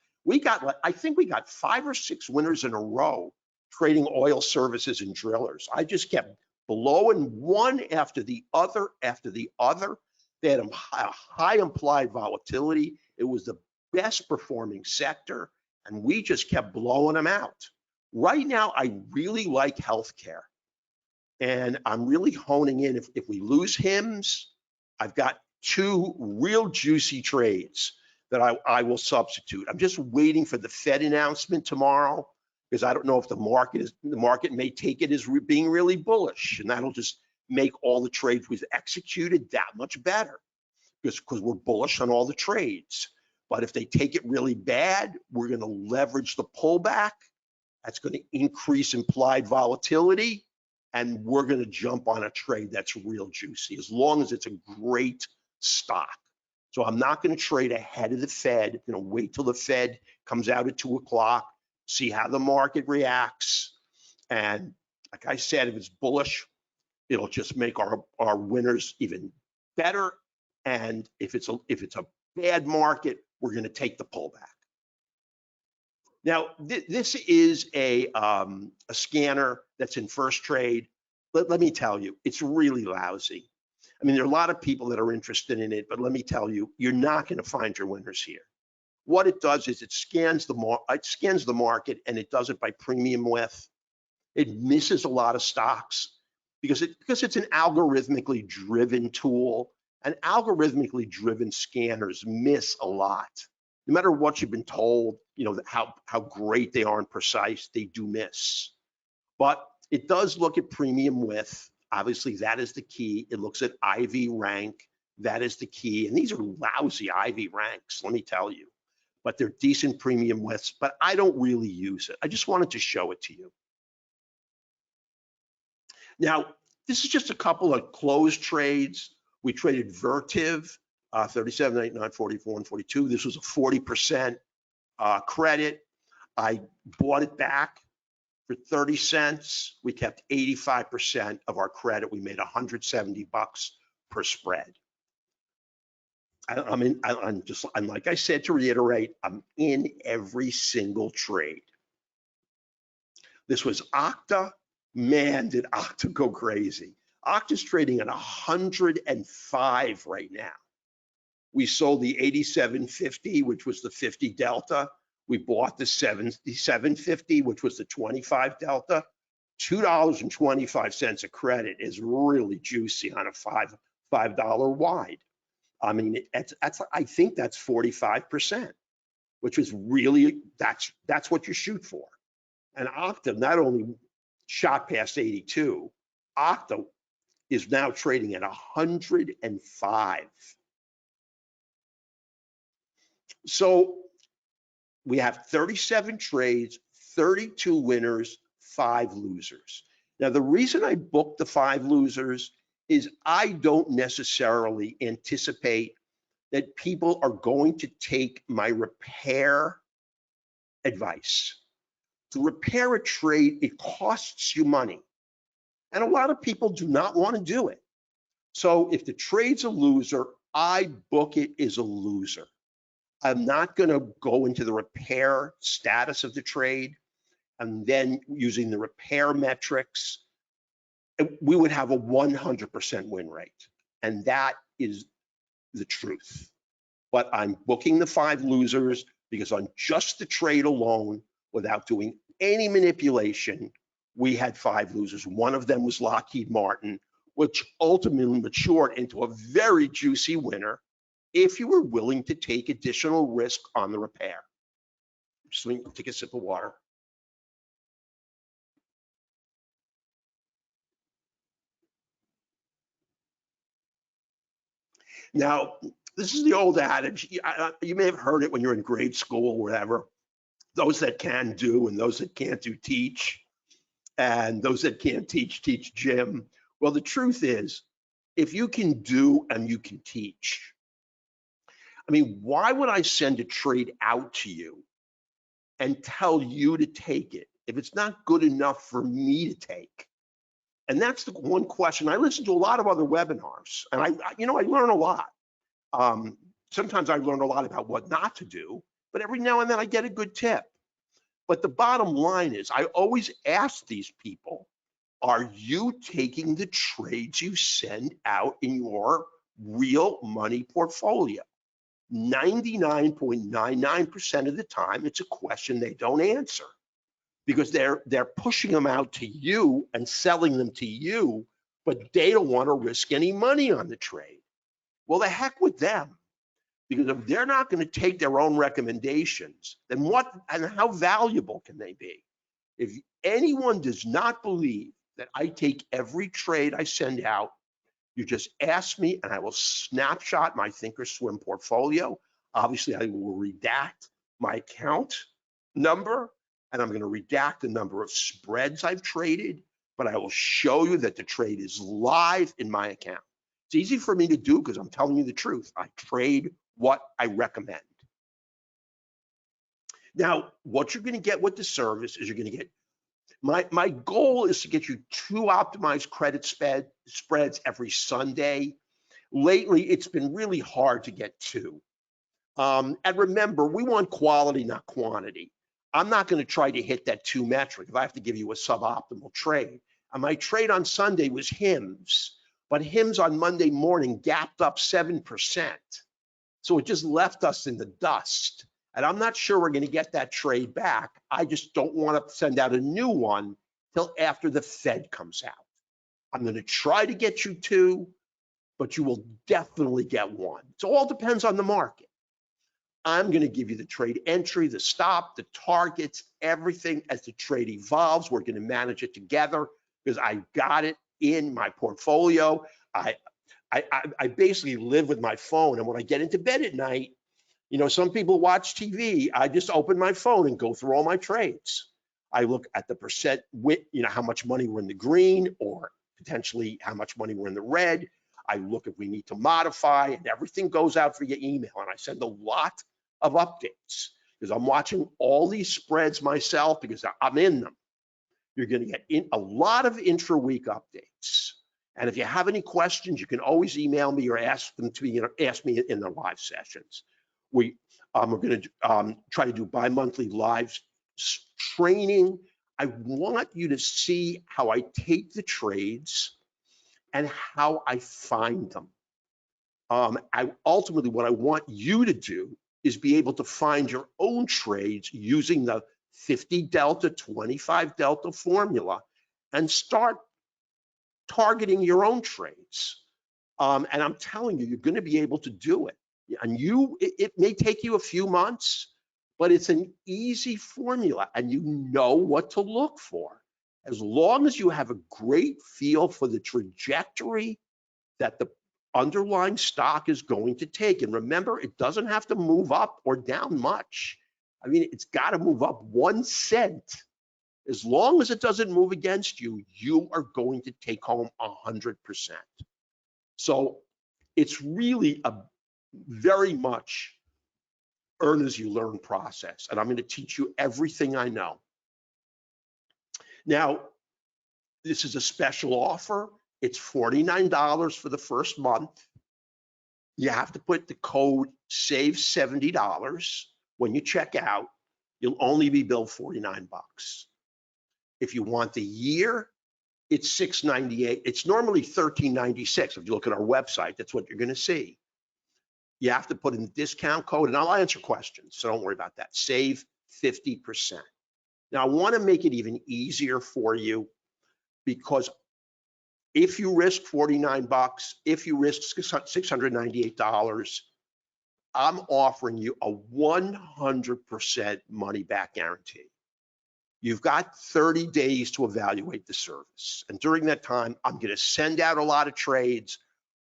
I think we got 5 or 6 winners in a row trading oil services and drillers. I just kept blowing one after the other after the other. They had a high implied volatility. It was the best performing sector, and we just kept blowing them out. Right now, I really like healthcare, and I'm really honing in. If we lose HIMS, I've got 2 real juicy trades that I will substitute. I'm just waiting for the Fed announcement tomorrow, because I don't know if the market may take it as being really bullish, and that'll just make all the trades we've executed that much better, because we're bullish on all the trades. But if they take it really bad, we're going to leverage the pullback. That's going to increase implied volatility, and we're going to jump on a trade that's real juicy, as long as it's a great stock. So I'm not going to trade ahead of the Fed. I'm going to wait till the Fed comes out at 2 o'clock, see how the market reacts. And like I said, if it's bullish, it'll just make our winners even better. And if it's a bad market, we're going to take the pullback. Now, this is a scanner that's in first trade. Let me tell you, it's really lousy. I mean, there are a lot of people that are interested in it, but let me tell you, you're not going to find your winners here. What it does is it scans the market, and it does it by premium width. It misses a lot of stocks because it's an algorithmically driven tool, and algorithmically driven scanners miss a lot. No matter what you've been told, how great they are and precise, they do miss. But it does look at premium width. Obviously, that is the key. It looks at IV rank. That is the key. And these are lousy IV ranks, let me tell you. But they're decent premium widths, but I don't really use it. I just wanted to show it to you. Now, this is just a couple of closed trades. We traded Vertiv, 37, 89, 44, and 42. This was a 40% credit. I bought it back for 30 cents. We kept 85% of our credit. We made $170 per spread. I'm like I said, to reiterate, I'm in every single trade. This was Okta. Man, did Okta go crazy. Okta's trading at 105 right now. We sold the 87.50, which was the 50 delta. We bought the 77.50, which was the 25 delta. $2.25 a credit is really juicy on a $5 wide. I mean, I think that's 45%, which is really, that's what you shoot for. And Octa not only shot past 82, Octa is now trading at 105. So we have 37 trades, 32 winners, 5 losers. Now, the reason I booked the 5 losers is I don't necessarily anticipate that people are going to take my repair advice. To repair a trade, it costs you money. And a lot of people do not want to do it. So if the trade's a loser, I book it as a loser. I'm not going to go into the repair status of the trade and then using the repair metrics, we would have a 100% win rate. And that is the truth. But I'm booking the 5 losers because on just the trade alone, without doing any manipulation, we had 5 losers. One of them was Lockheed Martin, which ultimately matured into a very juicy winner if you were willing to take additional risk on the repair. Just take a sip of water. Now, this is the old adage. You may have heard it when you're in grade school or whatever. Those that can do and those that can't do teach. And those that can't teach gym. Well, the truth is, if you can do and you can teach, I mean, why would I send a trade out to you and tell you to take it if it's not good enough for me to take? And that's the one question. I listen to a lot of other webinars, and I learn a lot. Sometimes I learn a lot about what not to do, but every now and then I get a good tip. But the bottom line is, I always ask these people, are you taking the trades you send out in your real money portfolio? 99.99% of the time, it's a question they don't answer because they're pushing them out to you and selling them to you, but they don't want to risk any money on the trade. Well, the heck with them. Because if they're not going to take their own recommendations, then what and how valuable can they be? If anyone does not believe that I take every trade I send out, you just ask me and I will snapshot my Thinkorswim portfolio. Obviously, I will redact my account number and I'm going to redact the number of spreads I've traded, but I will show you that the trade is live in my account. It's easy for me to do because I'm telling you the truth. I trade what I recommend. Now, what you're going to get with the service is you're going to get, my goal is to get you 2 optimized credit spreads every Sunday. Lately, it's been really hard to get 2. And remember, we want quality, not quantity. I'm not going to try to hit that 2 metric if I have to give you a suboptimal trade. And my trade on Sunday was HIMS, but HIMS on Monday morning gapped up 7%. So it just left us in the dust. And I'm not sure we're going to get that trade back. I just don't want to send out a new one till after the Fed comes out. I'm going to try to get you 2, but you will definitely get 1. So it all depends on the market. I'm going to give you the trade entry, the stop, the targets, everything as the trade evolves. We're going to manage it together because I got it in my portfolio. I basically live with my phone, and when I get into bed at night, some people watch TV. I just open my phone and go through all my trades. I look at the percent, how much money we're in the green or potentially how much money we're in the red. I look if we need to modify, and everything goes out via email. And I send a lot of updates because I'm watching all these spreads myself because I'm in them. You're going to get a lot of intra-week updates. And if you have any questions, you can always email me or ask me in the live sessions. We're going to try to do bi-monthly live training. I want you to see how I take the trades and how I find them. Ultimately, what I want you to do is be able to find your own trades using the 50 delta, 25 delta formula and start targeting your own trades. And I'm telling you, you're going to be able to do it. And it may take you a few months, but it's an easy formula and you know what to look for. As long as you have a great feel for the trajectory that the underlying stock is going to take. And remember, it doesn't have to move up or down much. I mean, it's got to move up 1 cent. As long as it doesn't move against you, you are going to take home 100%. So it's really a very much earn as you learn process. And I'm going to teach you everything I know. Now, this is a special offer. It's $49 for the first month. You have to put the code SAVE $70 when you check out. You'll only be billed $49. If you want the year, it's $698. It's normally $13.96. If you look at our website, that's what you're going to see. You have to put in the discount code, and I'll answer questions, so don't worry about that. Save 50%. Now, I want to make it even easier for you, because if you risk $49, if you risk $698, I'm offering you a 100% money back guarantee. You've got 30 days to evaluate the service. And during that time, I'm going to send out a lot of trades.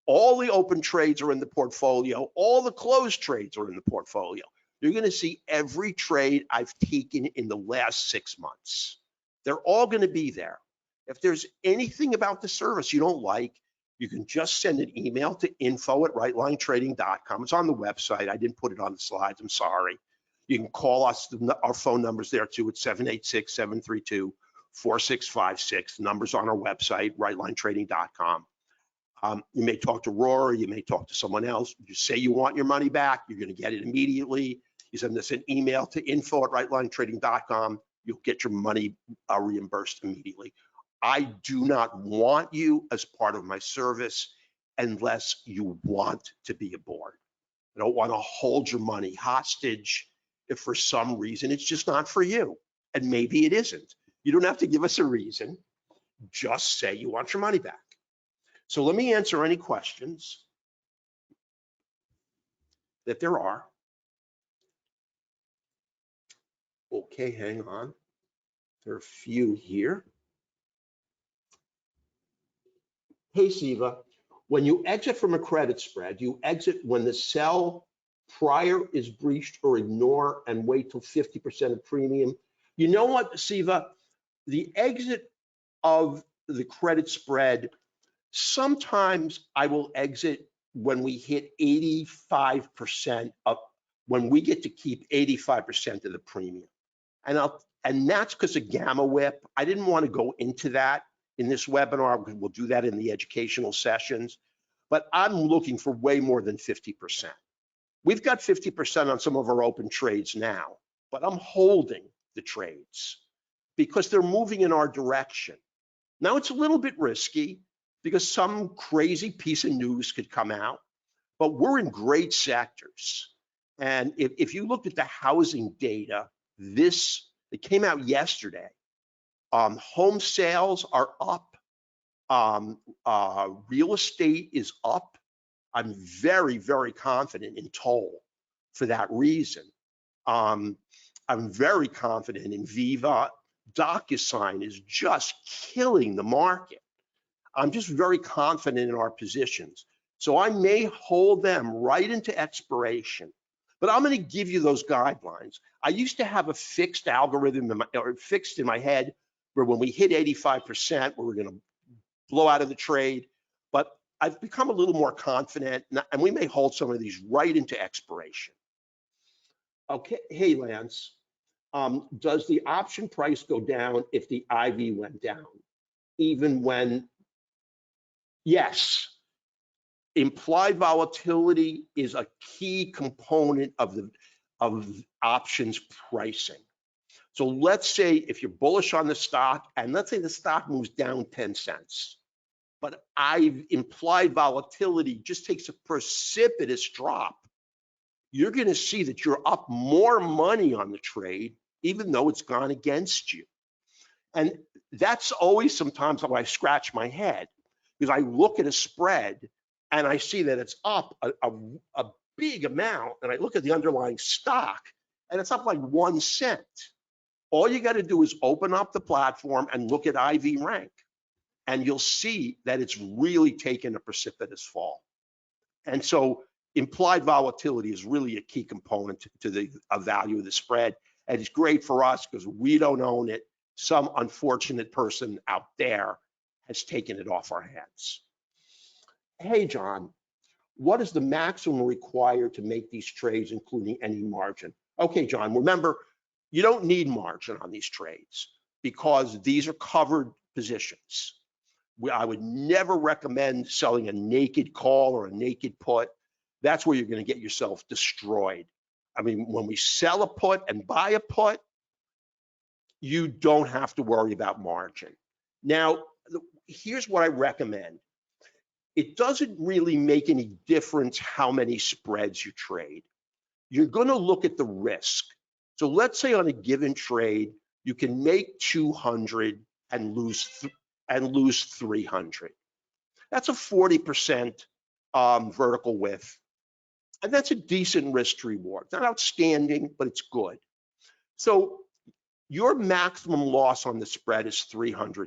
All the open trades are in the portfolio. All the closed trades are in the portfolio. You're going to see every trade I've taken in the last 6 months. They're all going to be there. If there's anything about the service you don't like, you can just send an email to info@rightlinetrading.com. It's on the website. I didn't put it on the slides. I'm sorry. You can call us. Our phone number's there too. It's 786-732-4656. The number's on our website, rightlinetrading.com. You may talk to Rory. You may talk to someone else. You say you want your money back. You're going to get it immediately. You send us an email to info@rightlinetrading.com. You'll get your money reimbursed immediately. I do not want you as part of my service unless you want to be aboard. I don't want to hold your money hostage if for some reason it's just not for you. And maybe it isn't. You don't have to give us a reason. Just say you want your money back. So let me answer any questions that there are. Okay, hang on. There are a few here. Hey, Siva, when you exit from a credit spread, you exit when the sell prior is breached or ignore and wait till 50% of premium. You know what, Siva? The exit of the credit spread, sometimes I will exit when we hit 85% of, when we get to keep 85% of the premium. And that's because of gamma whip. I didn't want to go into that in this webinar, because we'll do that in the educational sessions, but I'm looking for way more than 50%. We've got 50% on some of our open trades now, but I'm holding the trades because they're moving in our direction. Now it's a little bit risky because some crazy piece of news could come out, but we're in great sectors. And if you looked at the housing data, it came out yesterday. Home sales are up. Real estate is up. I'm very, very confident in Toll for that reason. I'm very confident in Viva. DocuSign is just killing the market. I'm just very confident in our positions. So I may hold them right into expiration, but I'm going to give you those guidelines. I used to have a fixed algorithm fixed in my head where when we hit 85%, we were going to blow out of the trade, but I've become a little more confident, and we may hold some of these right into expiration. Okay, hey Lance, does the option price go down if the IV went down? Even when, yes, implied volatility is a key component of options pricing. So let's say if you're bullish on the stock, and let's say the stock moves down 10 cents, but implied volatility just takes a precipitous drop, you're going to see that you're up more money on the trade, even though it's gone against you. And that's always sometimes how I scratch my head, because I look at a spread and I see that it's up a big amount, and I look at the underlying stock and it's up like 1 cent. All you got to do is open up the platform and look at IV rank, and you'll see that it's really taken a precipitous fall. And so implied volatility is really a key component to the value of the spread. And it's great for us because we don't own it. Some unfortunate person out there has taken it off our hands. Hey, John, what is the maximum required to make these trades, including any margin? Okay, John, remember, you don't need margin on these trades because these are covered positions. I would never recommend selling a naked call or a naked put. That's where you're going to get yourself destroyed. I mean, when we sell a put and buy a put, you don't have to worry about margin. Now, here's what I recommend. It doesn't really make any difference how many spreads you trade. You're going to look at the risk. So let's say on a given trade, you can make 200 and lose 300. That's a 40% vertical width. And that's a decent risk to reward. Not outstanding, but it's good. So your maximum loss on the spread is $300.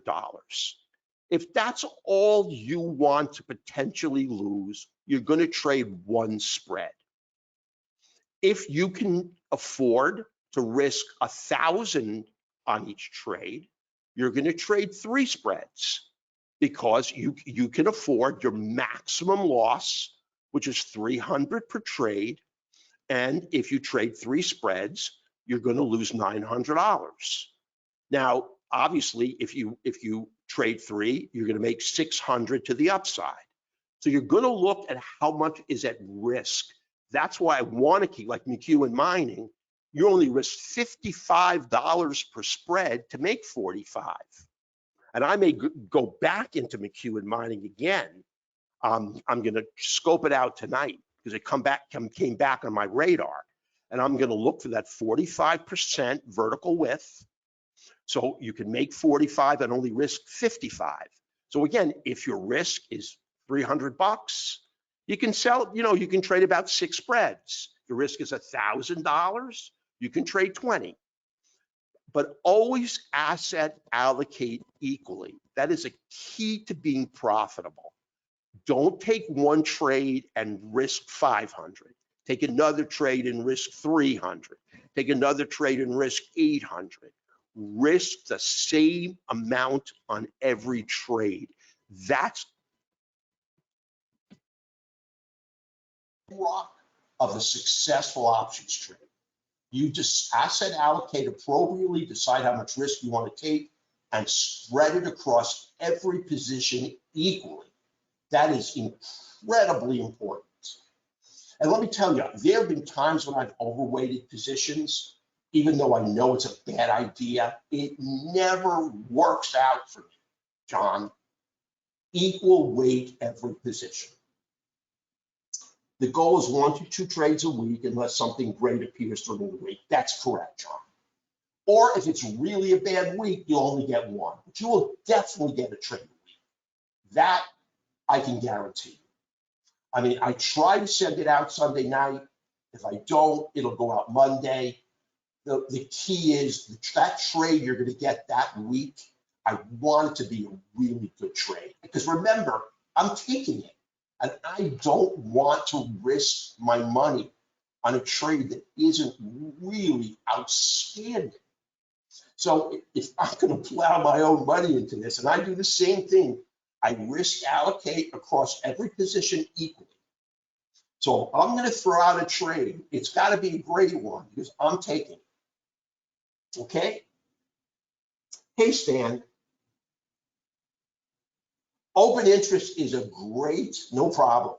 If that's all you want to potentially lose, you're going to trade one spread. If you can afford to risk 1,000 on each trade, you're going to trade 3 spreads because you can afford your maximum loss, which is 300 per trade. And if you trade 3 spreads, you're going to lose $900. Now, obviously, if you trade 3, you're going to make 600 to the upside. So you're going to look at how much is at risk. That's why I want to keep, like McEwen Mining, you only risk $55 per spread to make 45. And I may go back into McEwen Mining again. I'm going to scope it out tonight because it came back on my radar. And I'm going to look for that 45% vertical width. So you can make 45 and only risk 55. So again, if your risk is $300, you can sell, you can trade about 6 spreads. Your risk is $1,000, you can trade 20. But always asset allocate equally. That is a key to being profitable. Don't take one trade and risk 500. Take another trade and risk 300. Take another trade and risk 800. Risk the same amount on every trade. That's the rock of a successful options trade. You just asset allocate appropriately, decide how much risk you want to take, and spread it across every position equally. That is incredibly important. And let me tell you, there have been times when I've overweighted positions, even though I know it's a bad idea. It never works out for me, John. Equal weight every position. The goal is 1 to 2 trades a week unless something great appears during the week. That's correct, John. Or if it's really a bad week, you'll only get 1. But you will definitely get a trade a week. That I can guarantee. I mean, I try to send it out Sunday night. If I don't, it'll go out Monday. The key is that trade you're going to get that week, I want it to be a really good trade. Because remember, I'm taking it. And I don't want to risk my money on a trade that isn't really outstanding. So if I'm going to plow my own money into this, and I do the same thing, I risk allocate across every position equally. So if I'm going to throw out a trade, it's got to be a great one because I'm taking it. Okay? Hey, Stan. Open interest is a great, no problem,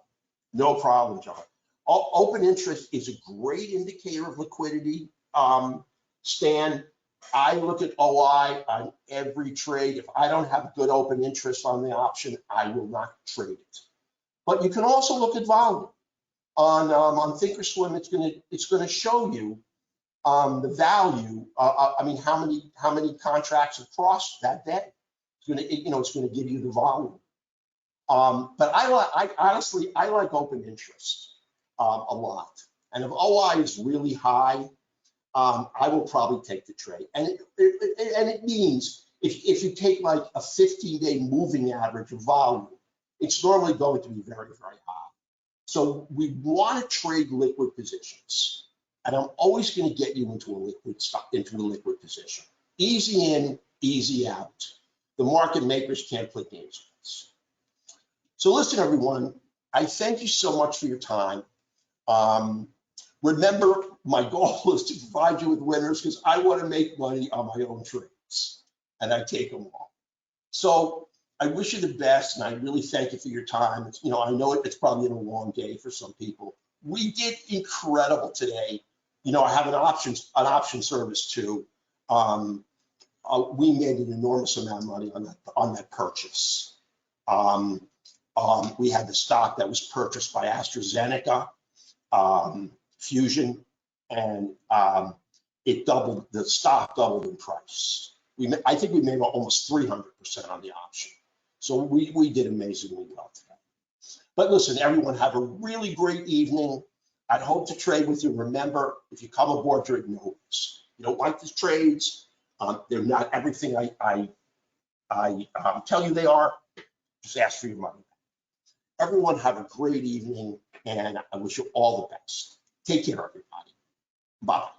John. Open interest is a great indicator of liquidity, Stan. I look at OI on every trade. If I don't have good open interest on the option, I will not trade it. But you can also look at volume. On Thinkorswim, it's gonna show you the value. I mean, how many contracts have crossed that day. It's gonna give you the volume. But I honestly like open interest a lot. And if OI is really high, I will probably take the trade. And it means if you take like a 15-day moving average of volume, it's normally going to be very, very high. So we want to trade liquid positions. And I'm always going to get you into a liquid position. Easy in, easy out. The market makers can't play games with us. So listen, everyone, I thank you so much for your time. Remember, my goal is to provide you with winners because I want to make money on my own trades, and I take them all. So I wish you the best, and I really thank you for your time. I know it's probably been a long day for some people. We did incredible today. I have an option service too. We made an enormous amount of money on that purchase. We had the stock that was purchased by AstraZeneca, Fusion, and the stock doubled in price. I think we made almost 300% on the option. So we did amazingly well today. But listen, everyone, have a really great evening. I'd hope to trade with you. Remember, if you come aboard during notice, you don't like these trades, they're not everything I tell you they are. Just ask for your money. Everyone have a great evening, and I wish you all the best. Take care, everybody. Bye.